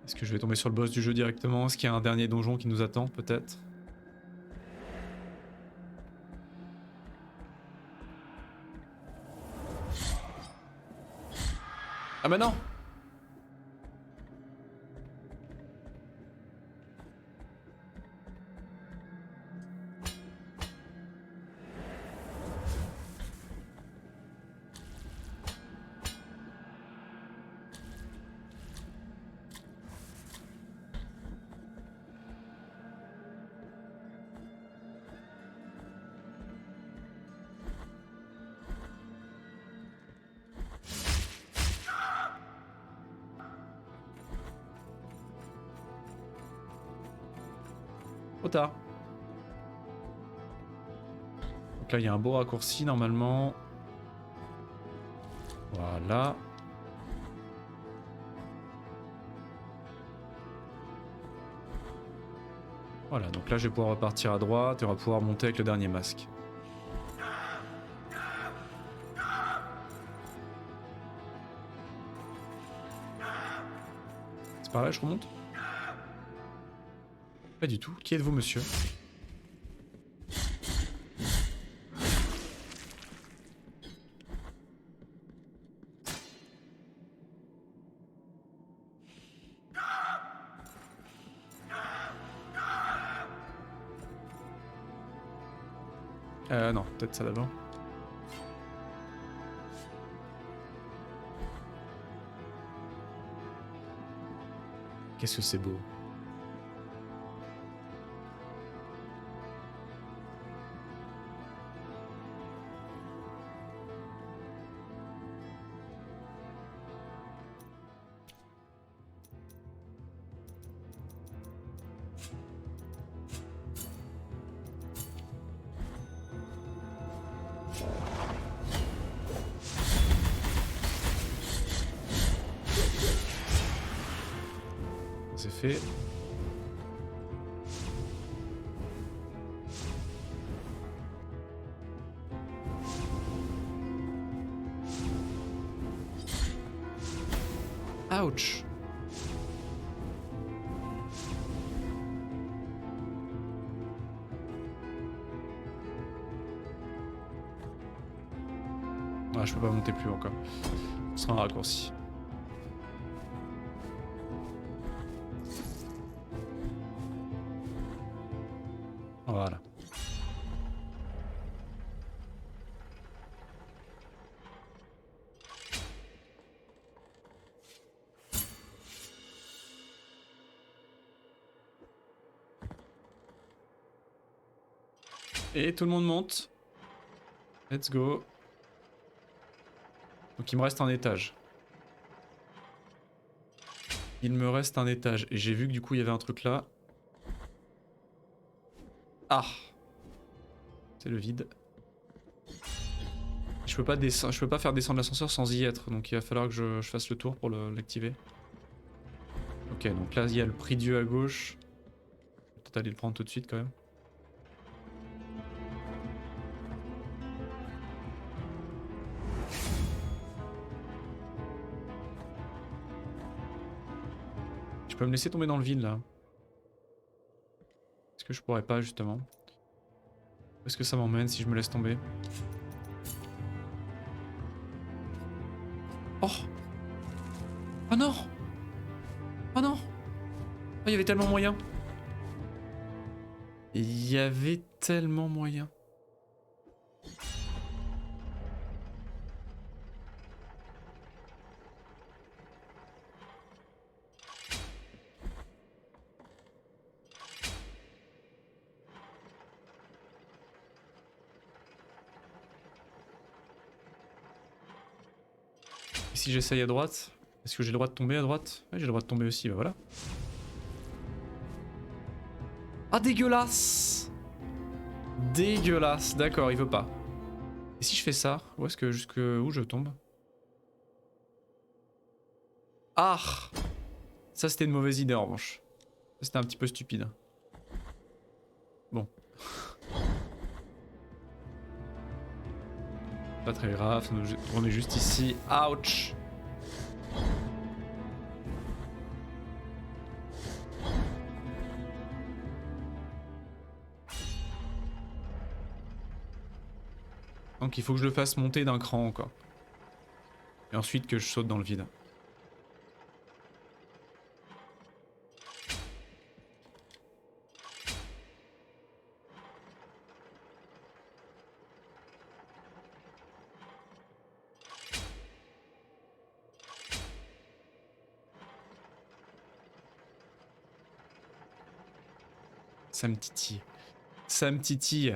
Est-ce que je vais tomber sur le boss du jeu directement? Est-ce qu'il y a un dernier donjon qui nous attend, peut-être? Ah bah non! tard. Donc là, il y a un beau raccourci normalement. Voilà. Voilà, donc là je vais pouvoir repartir à droite et on va pouvoir monter avec le dernier masque. C'est par là je remonte? Pas du tout. Qui êtes-vous, monsieur? Non, peut-être ça d'abord. Qu'est-ce que c'est beau. C'est fait. Ouch. Ah, je peux pas monter plus haut encore. Ce sera un raccourci. Voilà. Et tout le monde monte. Let's go. Donc il me reste un étage. Il me reste un étage. Et j'ai vu que du coup il y avait un truc là. Ah. C'est le vide. Je peux pas faire descendre l'ascenseur sans y être. Donc il va falloir que je fasse le tour pour l'activer. Ok, donc là il y a le prie-dieu à gauche. Peut-être aller le prendre tout de suite quand même. Je peux me laisser tomber dans le vide là. Est-ce que je pourrais pas justement? Où est-ce que ça m'emmène si je me laisse tomber? Oh! Oh non! Oh non! Oh, il y avait tellement moyen! Il y avait tellement moyen. Et si j'essaye à droite? Est-ce que j'ai le droit de tomber à droite? Ouais, j'ai le droit de tomber aussi, bah voilà. Ah, dégueulasse! Dégueulasse, d'accord, il veut pas. Et si je fais ça, où est-ce que jusqu'où je tombe? Ah! Ça c'était une mauvaise idée en revanche. Ça c'était un petit peu stupide. Bon. Pas très grave, on est juste ici. Ouch! Donc il faut que je le fasse monter d'un cran encore. Et ensuite que je saute dans le vide. Ça me titille. Ça me titille.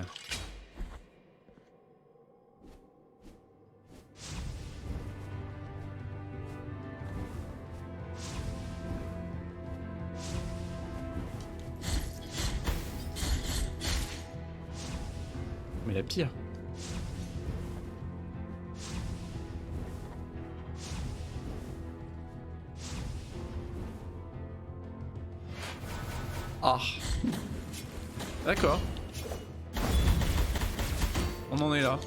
Mais la pire. Ah. D'accord. On en est là.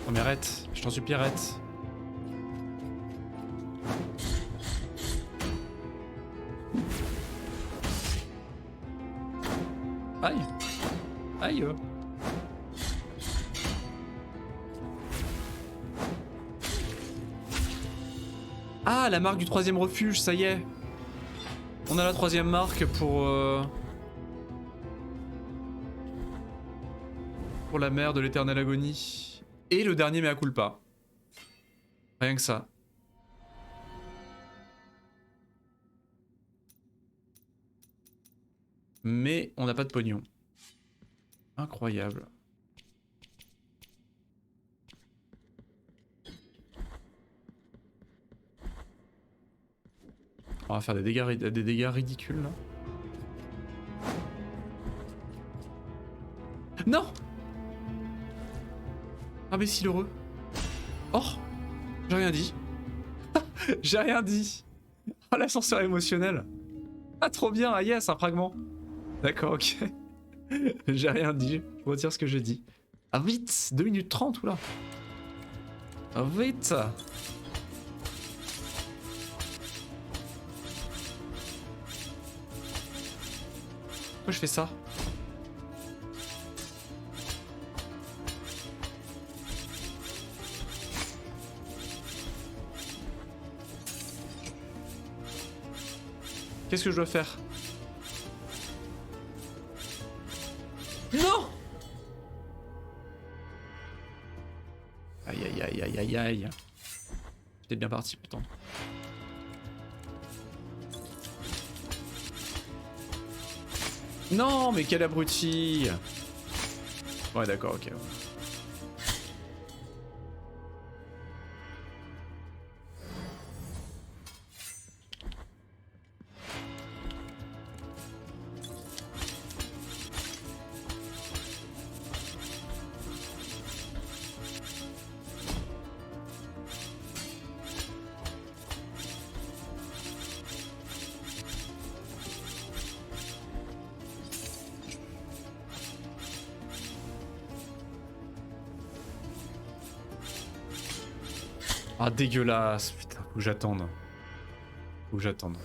Oh mais arrête, je t'en supplie, arrête. Aïe. Aïe. Ah, la marque du troisième refuge, ça y est. On a la troisième marque pour la mer de l'éternelle agonie. Et le dernier mea culpa. Rien que ça. Mais on n'a pas de pognon. Incroyable. On va faire des dégâts ridicules là. Non! Imbécile heureux. Oh! J'ai rien dit. J'ai rien dit. Oh, l'ascenseur émotionnel. Ah, trop bien. Ah yes, un fragment. D'accord, ok. J'ai rien dit. Je retire ce que j'ai dit. Ah vite! 2 minutes 30, oula. Ah vite! Pourquoi je fais ça? Qu'est-ce que je dois faire? Non! Aïe aïe aïe aïe aïe aïe. J'étais bien parti pourtant. Non, mais quel abruti! Ouais, d'accord, ok. Ah, dégueulasse, putain, faut que j'attende. Faut que j'attende.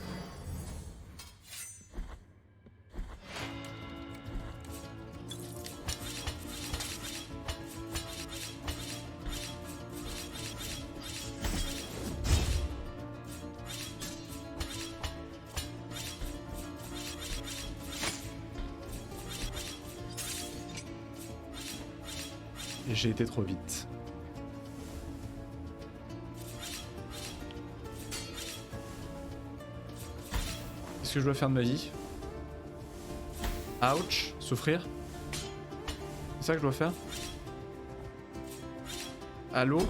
Et j'ai été trop vite. Qu'est-ce que je dois faire de ma vie? Ouch, souffrir. C'est ça que je dois faire? Allô?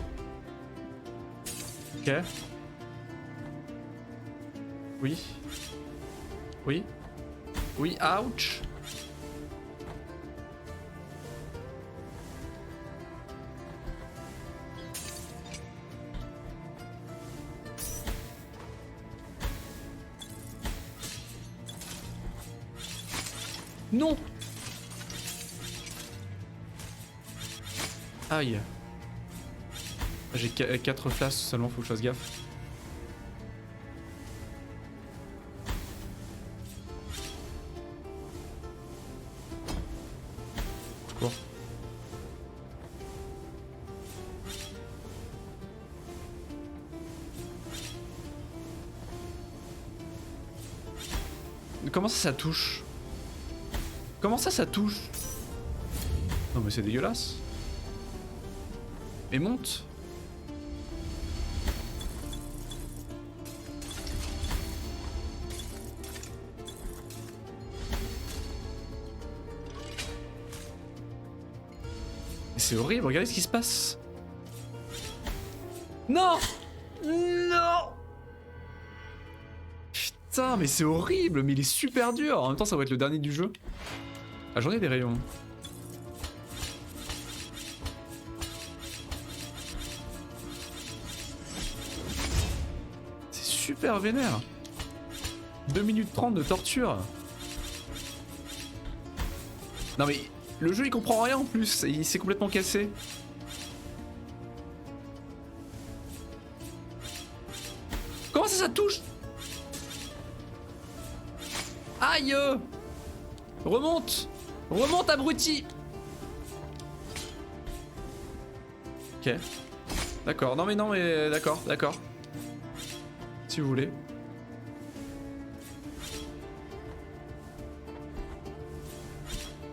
Ok. Oui. Oui. Oui, ouch. Non! Aïe. J'ai 4 flashes seulement, faut que je fasse gaffe. Je cours. Comment ça touche? Comment ça touche? Non mais c'est dégueulasse. Et monte. C'est horrible, regardez ce qui se passe. Non! Non! Putain, mais c'est horrible, mais il est super dur. En même temps, ça va être le dernier du jeu. Ah, j'en ai des rayons. C'est super vénère. 2 minutes 30 de torture. Non mais le jeu il comprend rien en plus, il s'est complètement cassé. Comment ça touche? Aïe! Remonte! Remonte abruti! Ok. D'accord, non mais d'accord, d'accord. Si vous voulez.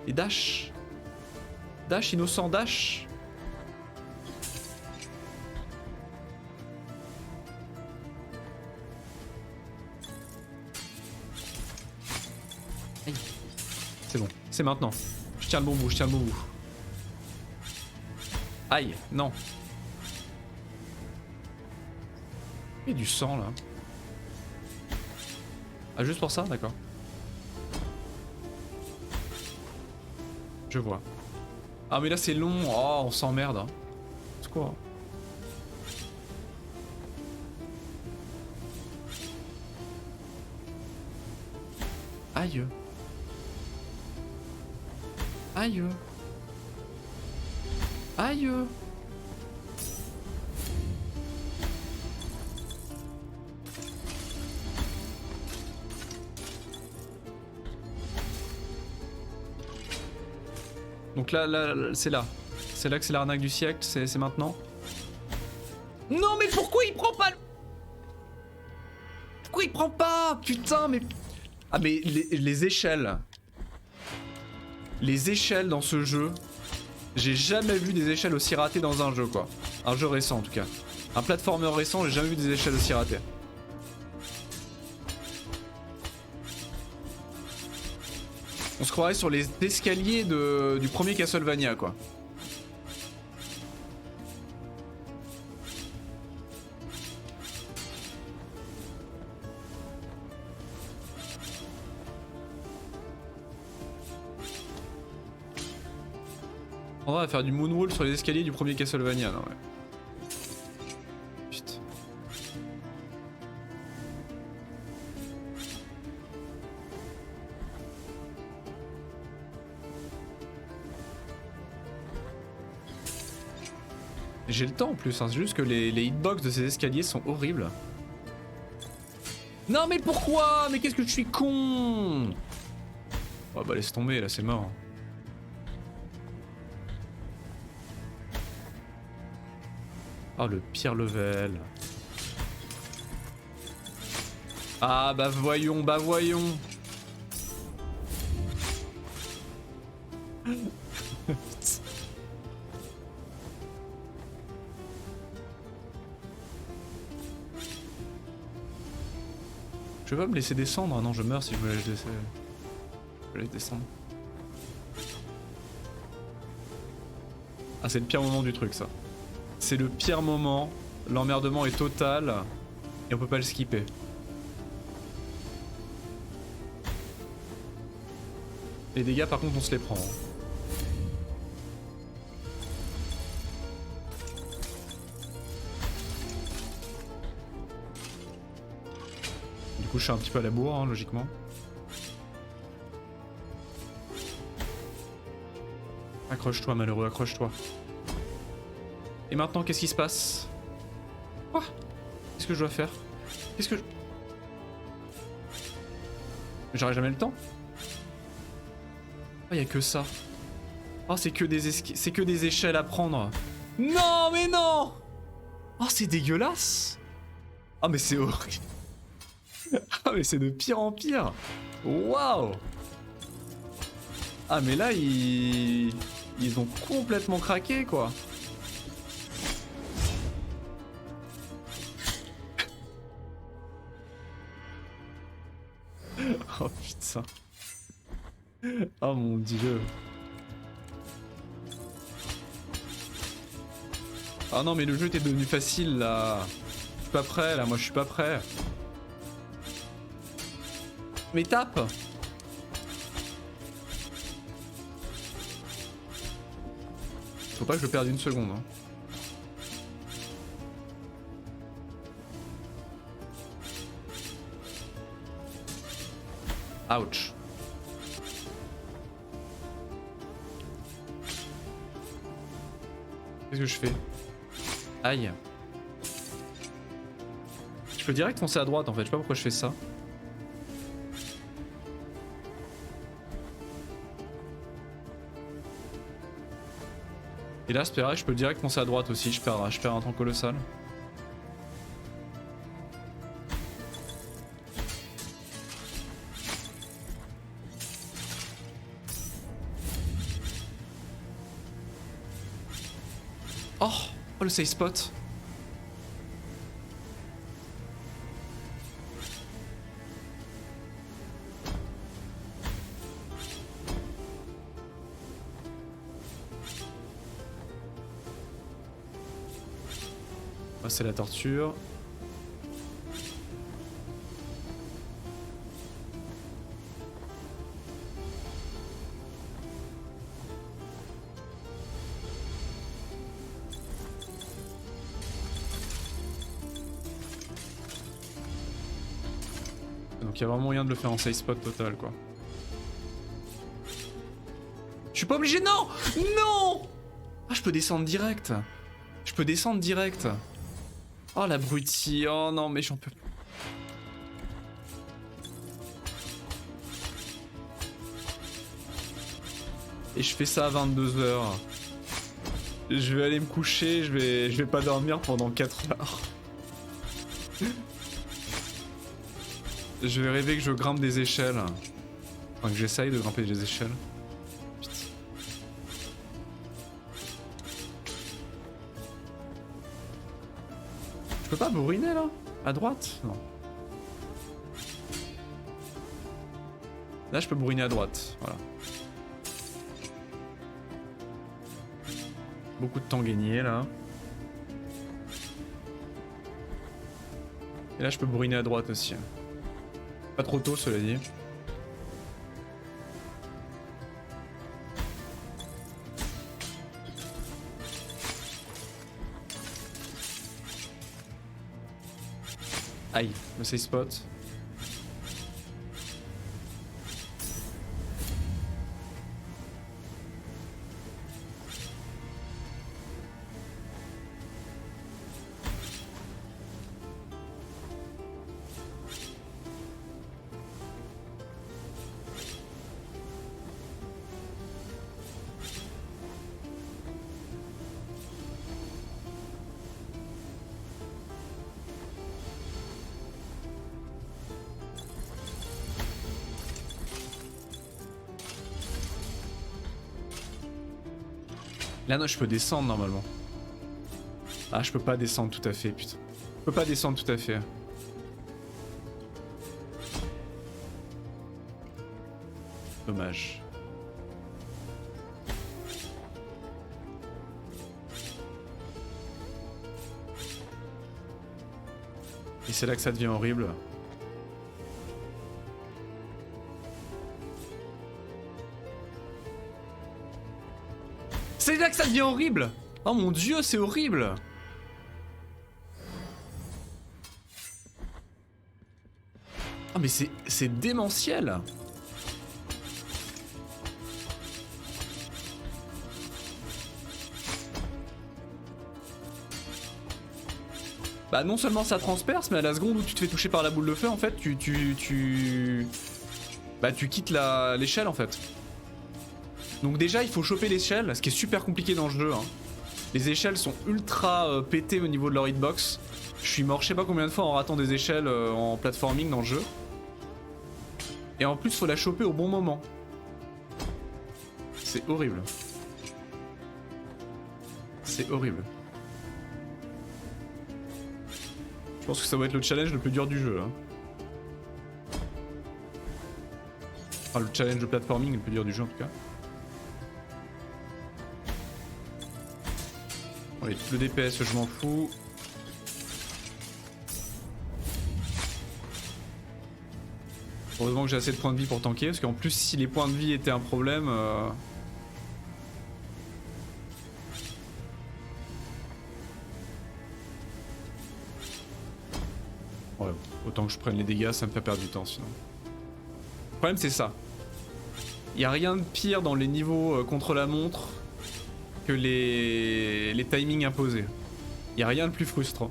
Et dash. Dash, innocent, dash. Aïe. C'est bon, c'est maintenant. Je tiens le bon bout, je tiens le bon bout. Aïe, non. Il y a du sang là. Ah, juste pour ça? D'accord. Je vois. Ah mais là c'est long, oh on s'emmerde. Hein. C'est quoi? Aïe. Aïe. Aïe. Donc là c'est là. C'est là que c'est l'arnaque du siècle, c'est maintenant. Non mais pourquoi il prend pas le... Pourquoi il prend pas? Putain mais... Ah mais les échelles. Les échelles dans ce jeu. J'ai jamais vu des échelles aussi ratées dans un jeu quoi. Un jeu récent en tout cas. Un platformer récent, j'ai jamais vu des échelles aussi ratées. On se croirait sur les escaliers du premier Castlevania quoi. On va faire du moonwall sur les escaliers du premier Castlevania, non ouais. Putain. J'ai le temps en plus, hein. C'est juste que les hitbox de ces escaliers sont horribles. Non mais pourquoi? Mais qu'est-ce que je suis con? Oh bah laisse tomber, là c'est mort. Oh le pire level. Ah bah voyons, bah voyons. Je vais pas me laisser descendre, non je meurs si je me laisse descendre. Ah c'est le pire moment du truc ça. C'est le pire moment, l'emmerdement est total et on peut pas le skipper. Les dégâts par contre on se les prend. Du coup je suis un petit peu à la bourre hein, logiquement. Accroche-toi malheureux, accroche-toi. Et maintenant, qu'est-ce qui se passe? Quoi? Qu'est-ce que je dois faire? Qu'est-ce que je... J'aurai jamais le temps. Oh, y a que ça. Oh, c'est que des échelles à prendre. Non, mais non! Oh, c'est dégueulasse! Oh, mais c'est horrible. Ah, mais c'est de pire en pire. Waouh! Ah, mais là, ils ont complètement craqué, quoi. Oh putain. Oh mon dieu. Ah non mais le jeu était devenu facile là. Je suis pas prêt là, moi je suis pas prêt. Mais tape. Faut pas que je perde une seconde. Hein. Ouch. Qu'est-ce que je fais? Aïe. Je peux direct foncer à droite en fait, je sais pas pourquoi je fais ça. Et là c'est pareil, je peux direct foncer à droite aussi, je perds un temps colossal. Oh le safe spot. Oh, c'est la torture. Donc il y a vraiment moyen de le faire en safe spot total quoi. Je suis pas obligé, non. Non. Ah je peux descendre direct. Je peux descendre direct. Oh l'abruti, oh non mais j'en peux plus. Et je fais ça à 22 h. Je vais aller me coucher, je vais pas dormir pendant 4 heures. Je vais rêver que je grimpe des échelles. Enfin que j'essaye de grimper des échelles. Putain. Je peux pas bourriner là? À droite? Non. Là je peux bourriner à droite, voilà. Beaucoup de temps gagné là. Et là je peux bourriner à droite aussi. Pas trop tôt cela dit. Aïe, le safe spot. Là non, je peux descendre normalement. Ah, je peux pas descendre tout à fait, putain. Je peux pas descendre tout à fait. Dommage. Et c'est là que ça devient horrible. C'est là que ça devient horrible! Oh mon dieu, c'est horrible! Oh mais c'est démentiel! Bah non seulement ça transperce, mais à la seconde où tu te fais toucher par la boule de feu, en fait, Bah tu quittes l'échelle en fait. Donc déjà il faut choper l'échelle, ce qui est super compliqué dans le jeu. Hein. Les échelles sont ultra pétées au niveau de leur hitbox. Je suis mort je sais pas combien de fois en ratant des échelles en platforming dans le jeu. Et en plus faut la choper au bon moment. C'est horrible. C'est horrible. Je pense que ça va être le challenge le plus dur du jeu. Hein. Enfin le challenge de platforming le plus dur du jeu en tout cas. Oui, le DPS, je m'en fous. Heureusement que j'ai assez de points de vie pour tanker, parce qu'en plus, si les points de vie étaient un problème... Ouais, autant que je prenne les dégâts, ça me fait perdre du temps sinon. Le problème, c'est ça. Il n'y a rien de pire dans les niveaux contre la montre que les timings imposés. Il n'y a rien de plus frustrant.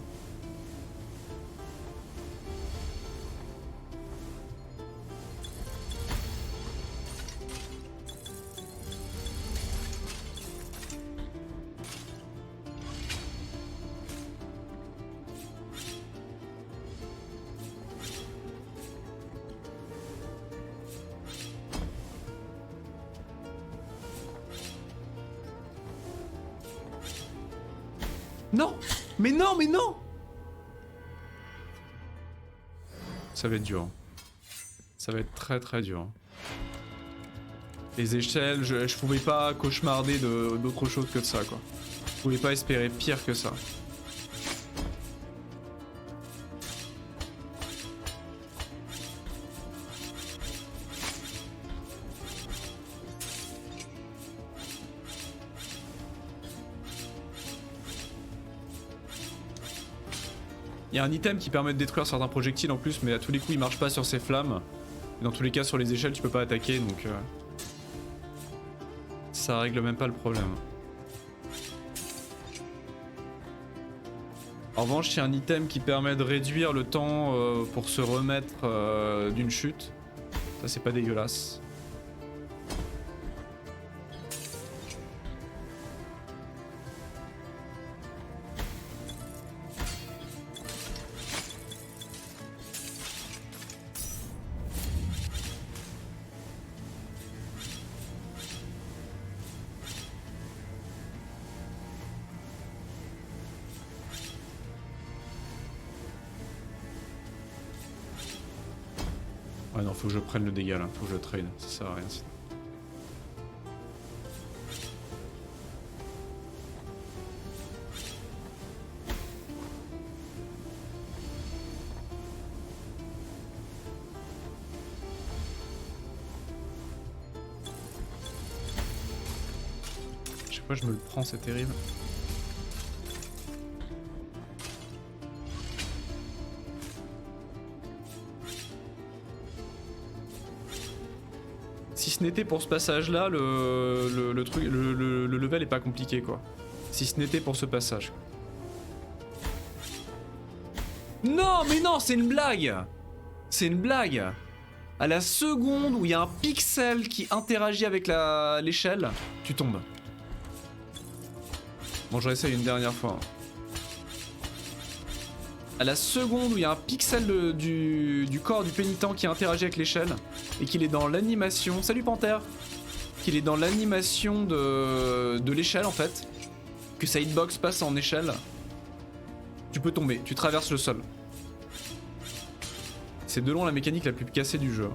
Non! Mais non, mais non! Ça va être dur. Ça va être très très dur. Les échelles, je pouvais pas cauchemarder d'autre chose que de ça, quoi. Je pouvais pas espérer pire que ça. Il y a un item qui permet de détruire certains projectiles en plus, mais à tous les coups il marche pas sur ces flammes. Dans tous les cas sur les échelles tu peux pas attaquer, donc ça règle même pas le problème. En revanche, il y a un item qui permet de réduire le temps pour se remettre d'une chute. Ça c'est pas dégueulasse. Ouais non, faut que je prenne le dégât là, faut que je trade, ça sert à rien sinon. Je sais pas, je me le prends, c'est terrible. Si ce n'était pour ce passage là, le level est pas compliqué quoi. Si ce n'était pour ce passage. Non mais non, c'est une blague. C'est une blague. À la seconde où il y a un pixel qui interagit avec l'échelle, tu tombes. Bon, je réessaye une dernière fois. À la seconde où il y a un pixel du corps du pénitent qui interagit avec l'échelle et qu'il est dans l'animation, salut Panthère, qu'il est dans l'animation de l'échelle en fait, que sa hitbox passe en échelle, tu peux tomber, tu traverses le sol. C'est de loin la mécanique la plus cassée du jeu.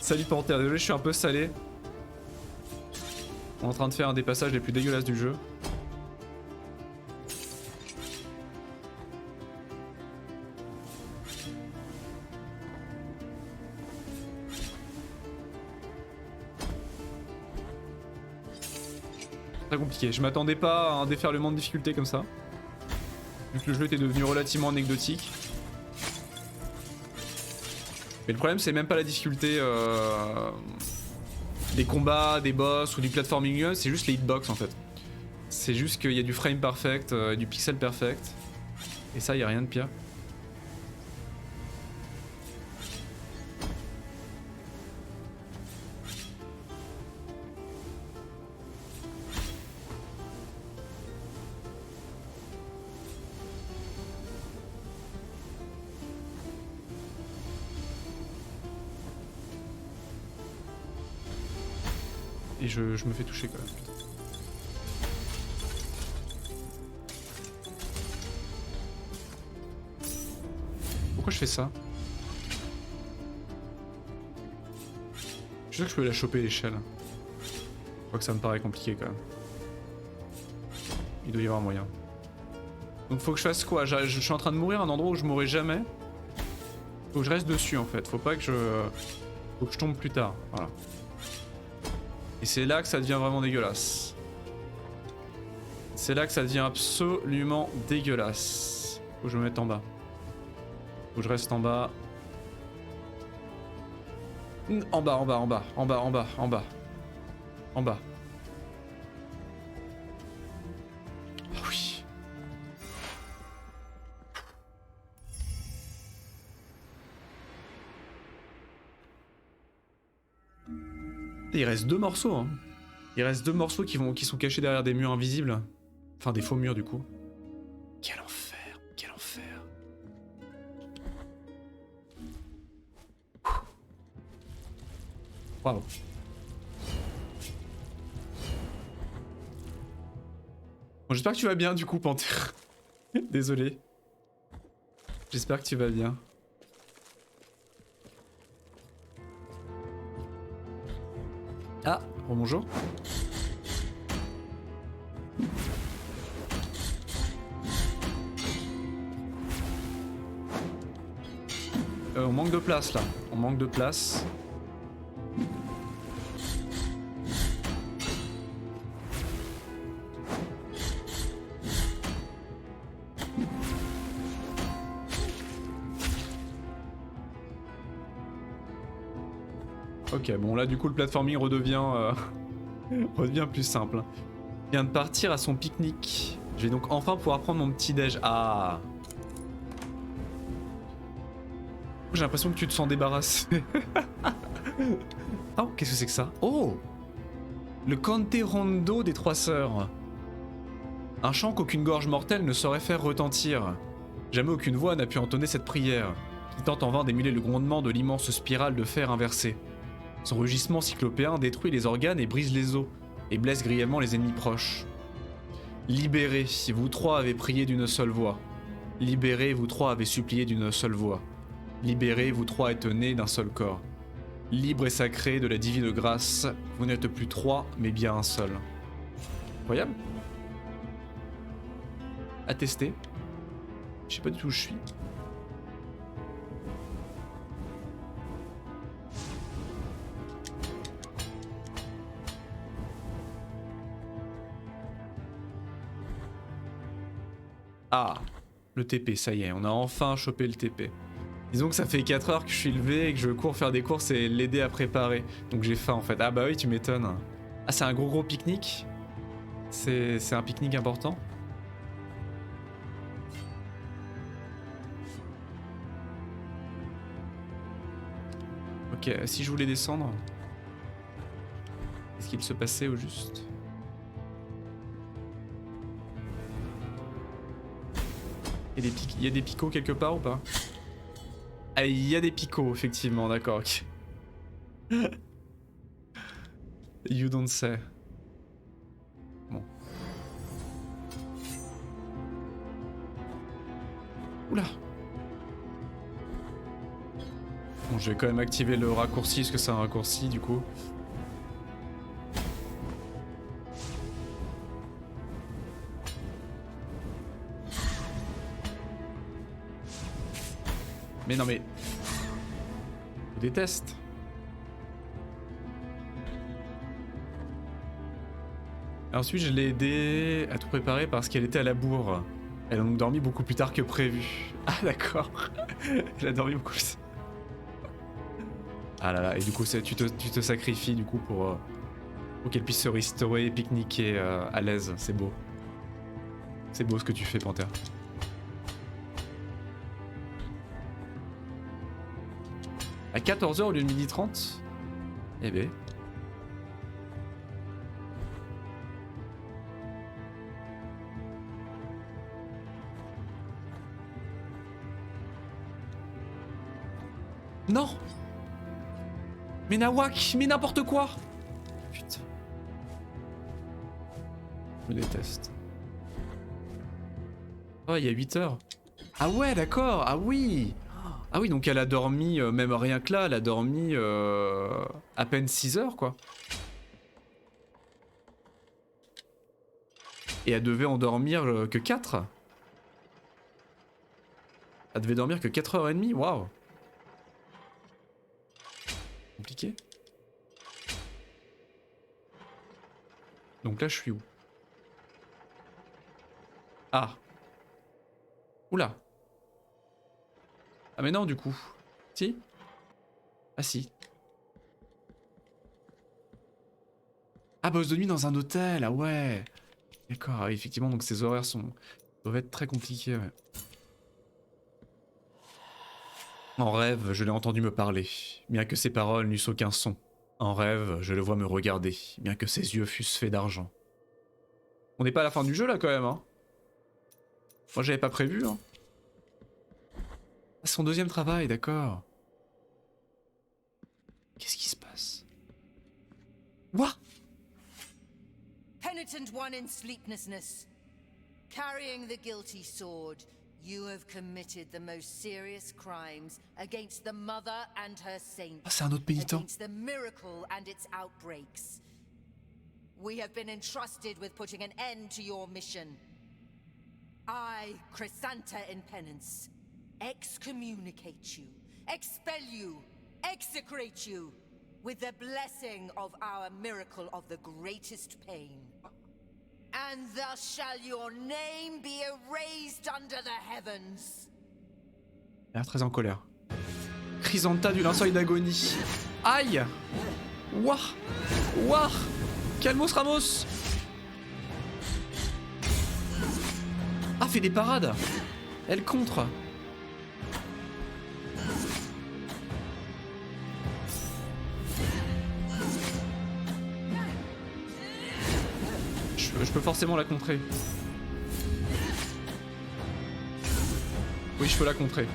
Salut Panthère, désolé je suis un peu salé. On est en train de faire un des passages les plus dégueulasses du jeu. Très compliqué, je m'attendais pas à un déferlement de difficulté comme ça. Vu que le jeu était devenu relativement anecdotique. Mais le problème c'est même pas la difficulté des combats, des boss ou du platforming, c'est juste les hitbox en fait. C'est juste qu'il y a du frame perfect, du pixel perfect. Et ça, il y a rien de pire. Et je me fais toucher quand même. Putain. Pourquoi je fais ça? Je suis sûr que je peux la choper l'échelle. Je crois que ça me paraît compliqué quand même. Il doit y avoir moyen. Donc faut que je fasse quoi? Je suis en train de mourir à un endroit où je mourrai jamais. Faut que je reste dessus en fait. Faut pas que faut que je tombe plus tard. Voilà. Et c'est là que ça devient vraiment dégueulasse. C'est là que ça devient absolument dégueulasse. Faut que je me mette en bas. Faut que je reste en bas. En bas, en bas, en bas, en bas, en bas, en bas. En bas. Ah oui. Il reste 2 morceaux, hein. Il reste 2 morceaux qui sont cachés derrière des murs invisibles. Enfin, des faux murs, du coup. Quel enfer, quel enfer. Bravo. Bon, j'espère que tu vas bien, du coup, Panthère. Désolé. J'espère que tu vas bien. Ah, bonjour. On manque de place là. On manque de place. Ok, bon là du coup le platforming redevient plus simple. Il vient de partir à son pique-nique. Je vais donc enfin pouvoir prendre mon petit déj. Ah. J'ai l'impression que tu te sens débarrassé. Oh, qu'est-ce que c'est que ça? Oh, le Cante Rondo des 3 sœurs. Un chant qu'aucune gorge mortelle ne saurait faire retentir. Jamais aucune voix n'a pu entonner cette prière, qui tente en vain d'émuler le grondement de l'immense spirale de fer inversée. Son rugissement cyclopéen détruit les organes et brise les os, et blesse grièvement les ennemis proches. Libérés, vous 3 avez prié d'une seule voix. Libérés, vous 3 avez supplié d'une seule voix. Libérés, vous 3 êtes nés d'un seul corps. Libre et sacré de la divine grâce, vous n'êtes plus 3, mais bien un seul. Incroyable. À tester. Je sais pas du tout où je suis. Ah, le TP, ça y est, on a enfin chopé le TP. Disons que ça fait 4 heures que je suis levé et que je cours faire des courses et l'aider à préparer. Donc j'ai faim en fait. Ah bah oui, tu m'étonnes. Ah, c'est un gros pique-nique? C'est un pique-nique important? Ok, si je voulais descendre... Qu'est-ce qu'il se passait au juste? Il y a des picots quelque part ou pas? Ah, il y a des picots, effectivement, d'accord. Ok. You don't say. Bon. Oula. Bon, je vais quand même activer le raccourci, parce que c'est un raccourci, du coup. Mais non mais... Je déteste. Ensuite je l'ai aidée à tout préparer parce qu'elle était à la bourre. Elle a donc dormi beaucoup plus tard que prévu. Ah d'accord. Elle a dormi beaucoup plus. Ah là là, et du coup tu te sacrifies du coup pour qu'elle puisse se restaurer et pique-niquer à l'aise. C'est beau. C'est beau ce que tu fais, Panthère. À 14h au lieu de 12h30? Eh ben. Non! Mais Nawak, mais n'importe quoi! Putain. Je me déteste. Oh, il y a 8h. Ah ouais, d'accord, ah oui! Ah oui, donc elle a dormi, même rien que là, elle a dormi à peine 6 heures, quoi. Et elle devait en dormir que 4. Elle devait dormir que 4h30, waouh. Compliqué. Donc là, je suis où? Ah. Oula. Ah mais non, du coup. Si? Ah si. Ah bosse de nuit dans un hôtel, ah ouais. D'accord, ah oui, effectivement, donc ces horaires doivent être très compliqués, ouais. En rêve, je l'ai entendu me parler, bien que ses paroles n'eussent aucun son. En rêve, je le vois me regarder, bien que ses yeux fussent faits d'argent. On n'est pas à la fin du jeu là quand même, hein. Moi j'avais pas prévu, hein. Ah, son deuxième travail, d'accord. Qu'est-ce qui se passe? What? Penitent one in sleeplessness, carrying the guilty sword, you have committed the most serious crimes against the Mother and her saints, Ah, c'est un autre pénitent. against the miracle and its outbreaks. We have been entrusted with putting an end to your mission. I, Chrysanta in penance, excommunicate you, expel you, execrate you, with the blessing of our miracle of the greatest pain. And thus shall your name be erased under the heavens. Elle a l'air très en colère. Chrysanta du linceul d'agonie. Aïe! Ouah! Ouah! Calmos Ramos! Ah, fait des parades! Elle contre! Je peux forcément la contrer. Oui, je peux la contrer.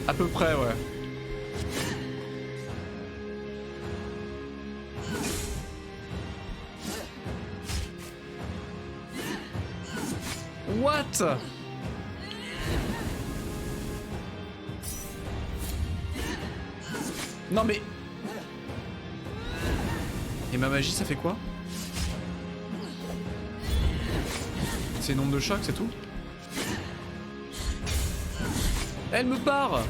À peu près, ouais. What? Non mais... Et ma magie ça fait quoi? C'est nombre de chocs, c'est tout? Elle me part!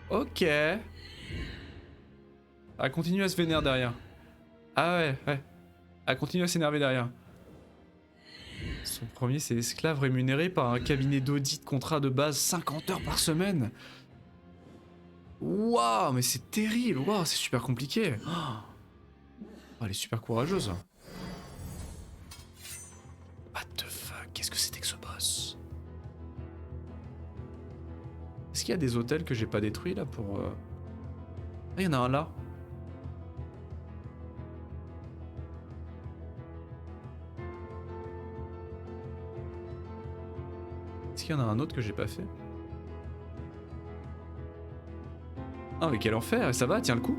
Ok. Elle continue à se vénérer derrière. Ah ouais, ouais. Elle continue à s'énerver derrière. Son premier, c'est esclave rémunéré par un cabinet d'audit, contrat de base 50 heures par semaine. Waouh, mais c'est terrible. Waouh, c'est super compliqué. Oh, elle est super courageuse. What the fuck, qu'est-ce que c'était que ce boss? Est-ce qu'il y a des hôtels que j'ai pas détruits là pour... Ah, il y en a un là. Est-ce qu'il y en a un autre que j'ai pas fait? Ah mais quel enfer, ça va, elle tient le coup?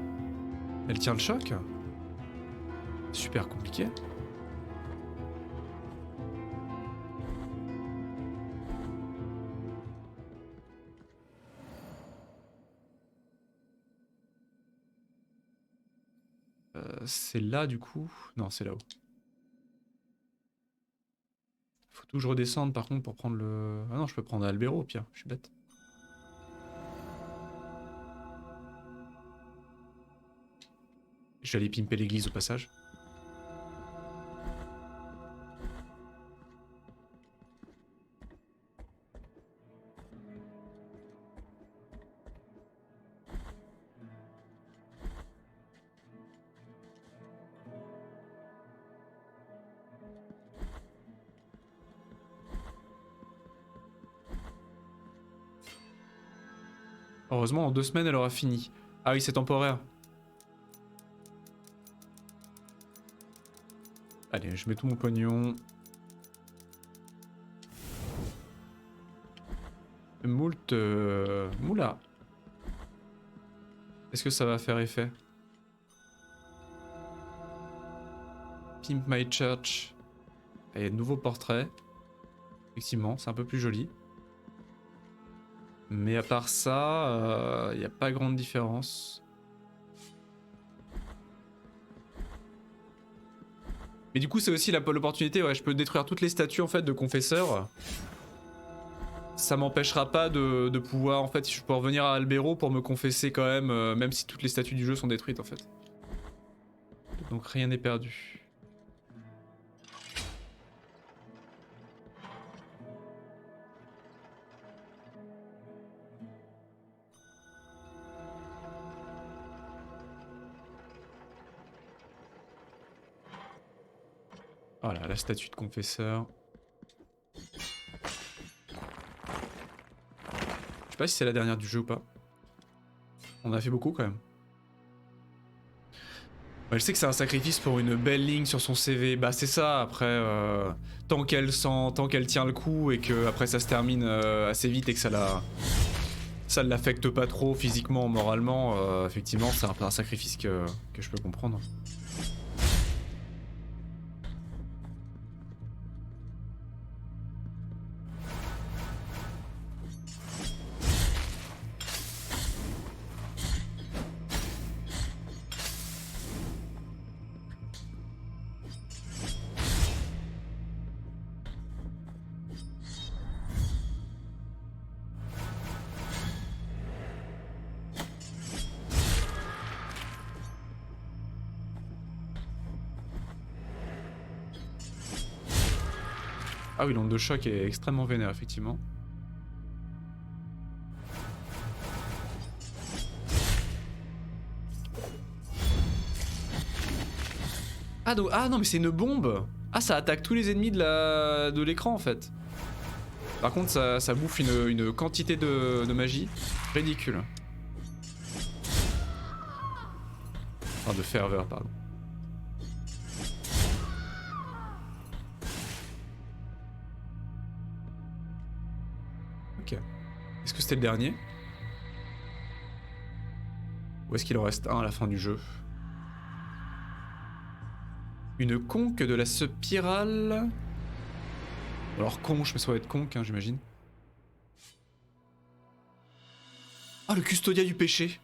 Elle tient le choc? Super compliqué. C'est là du coup? Non, c'est là-haut. Faut tout que je redescende par contre pour prendre le... Ah non, je peux prendre Albero au pire, je suis bête. Je vais aller pimper l'église au passage. Heureusement, en 2 semaines, elle aura fini. Ah oui, c'est temporaire. Allez, je mets tout mon pognon. Moult... Moula. Est-ce que ça va faire effet? Pimp My Church. Il y a de nouveaux portraits. Effectivement, c'est un peu plus joli. Mais à part ça, il n'y a pas grande différence. Mais du coup, c'est aussi l'opportunité, ouais, je peux détruire toutes les statues en fait de confesseurs. Ça m'empêchera pas de pouvoir, en fait, je peux revenir à Albero pour me confesser quand même, même si toutes les statues du jeu sont détruites en fait. Donc rien n'est perdu. Voilà, la statue de confesseur. Je sais pas si c'est la dernière du jeu ou pas. On a fait beaucoup quand même. Ouais, je sais que c'est un sacrifice pour une belle ligne sur son CV. Bah c'est ça, après, tant qu'elle tient le coup et que après ça se termine assez vite et que ça ne l'affecte pas trop physiquement, moralement, effectivement c'est un peu un sacrifice que je peux comprendre. Ah oui, l'onde de choc est extrêmement vénère, effectivement. Ah non, mais c'est une bombe! Ah, ça attaque tous les ennemis de l'écran, en fait. Par contre, ça bouffe une quantité de magie ridicule. Enfin, de ferveur, pardon. Ok. Est-ce que c'était le dernier? Ou est-ce qu'il en reste un à la fin du jeu? Une conque de la spirale. Alors conche, mais ça va être conque, hein, j'imagine. Ah, le custodia du péché.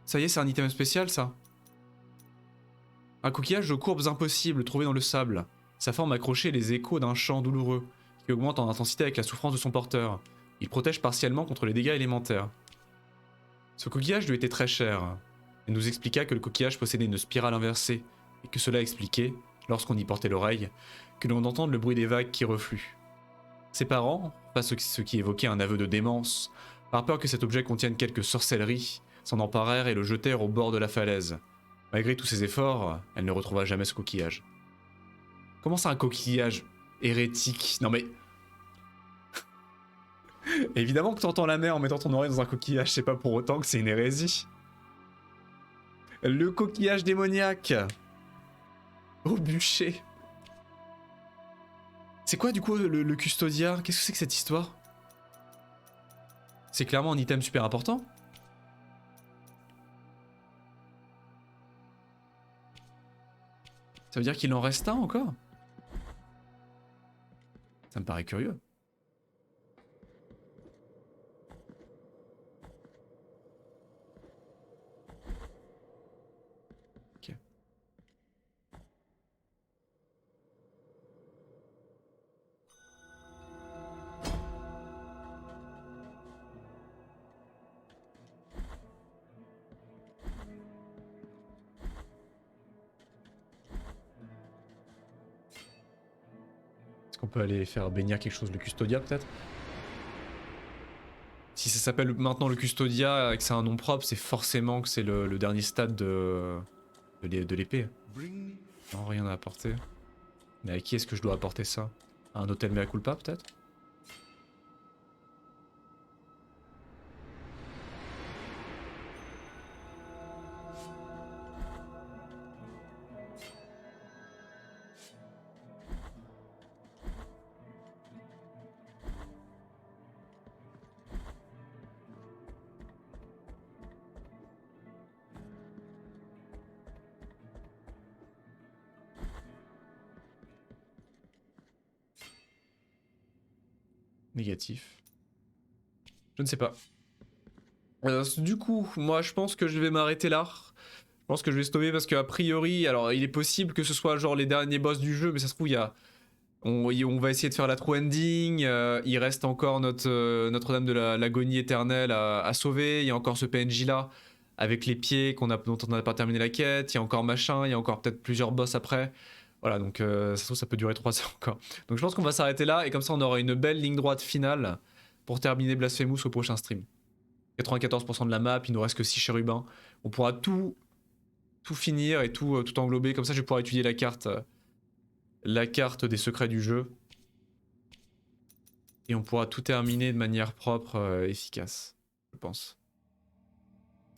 Ça y est, c'est un item spécial, ça. Un coquillage de courbes impossibles trouvé dans le sable. Sa forme accrochée les échos d'un chant douloureux, qui augmente en intensité avec la souffrance de son porteur. Il protège partiellement contre les dégâts élémentaires. Ce coquillage lui était très cher. Il nous expliqua que le coquillage possédait une spirale inversée, et que cela expliquait, lorsqu'on y portait l'oreille, que l'on entende le bruit des vagues qui refluent. Ses parents, pas ce qui évoquait un aveu de démence, par peur que cet objet contienne quelque sorcellerie, s'en emparèrent et le jetèrent au bord de la falaise. Malgré tous ses efforts, elle ne retrouva jamais ce coquillage. Comment ça, un coquillage hérétique? Non mais... Évidemment que t'entends la mer en mettant ton oreille dans un coquillage, c'est pas pour autant que c'est une hérésie. Le coquillage démoniaque. Au bûcher. C'est quoi du coup le custodia? Qu'est-ce que c'est que cette histoire? C'est clairement un item super important. Ça veut dire qu'il en reste un encore? Ça me paraît curieux. Ok. Est-ce qu'on peut aller faire bénir quelque chose, le custodia peut-être? Si ça s'appelle maintenant le custodia et que c'est un nom propre, c'est forcément que c'est le dernier stade de l'épée. Bring Non, rien à apporter. Mais à qui est-ce que je dois apporter ça? À un hôtel mea culpa peut-être? Négatif. Je ne sais pas. Du coup, moi je pense que je vais m'arrêter là. Je pense que je vais stopper parce qu'a priori, alors il est possible que ce soit genre les derniers boss du jeu, mais ça se trouve, il y a... on va essayer de faire la true ending, il reste encore Notre-Dame de l'agonie éternelle à sauver, il y a encore ce PNJ là, avec les pieds dont on n'a pas terminé la quête, il y a encore machin, il y a encore peut-être plusieurs boss après. Voilà, donc ça se trouve, ça peut durer 3 heures encore. Donc je pense qu'on va s'arrêter là, et comme ça on aura une belle ligne droite finale pour terminer Blasphemous au prochain stream. 94% de la map, il nous reste que 6 chérubins. On pourra tout finir et tout englober, comme ça je vais pouvoir étudier la carte des secrets du jeu. Et on pourra tout terminer de manière propre, efficace, je pense.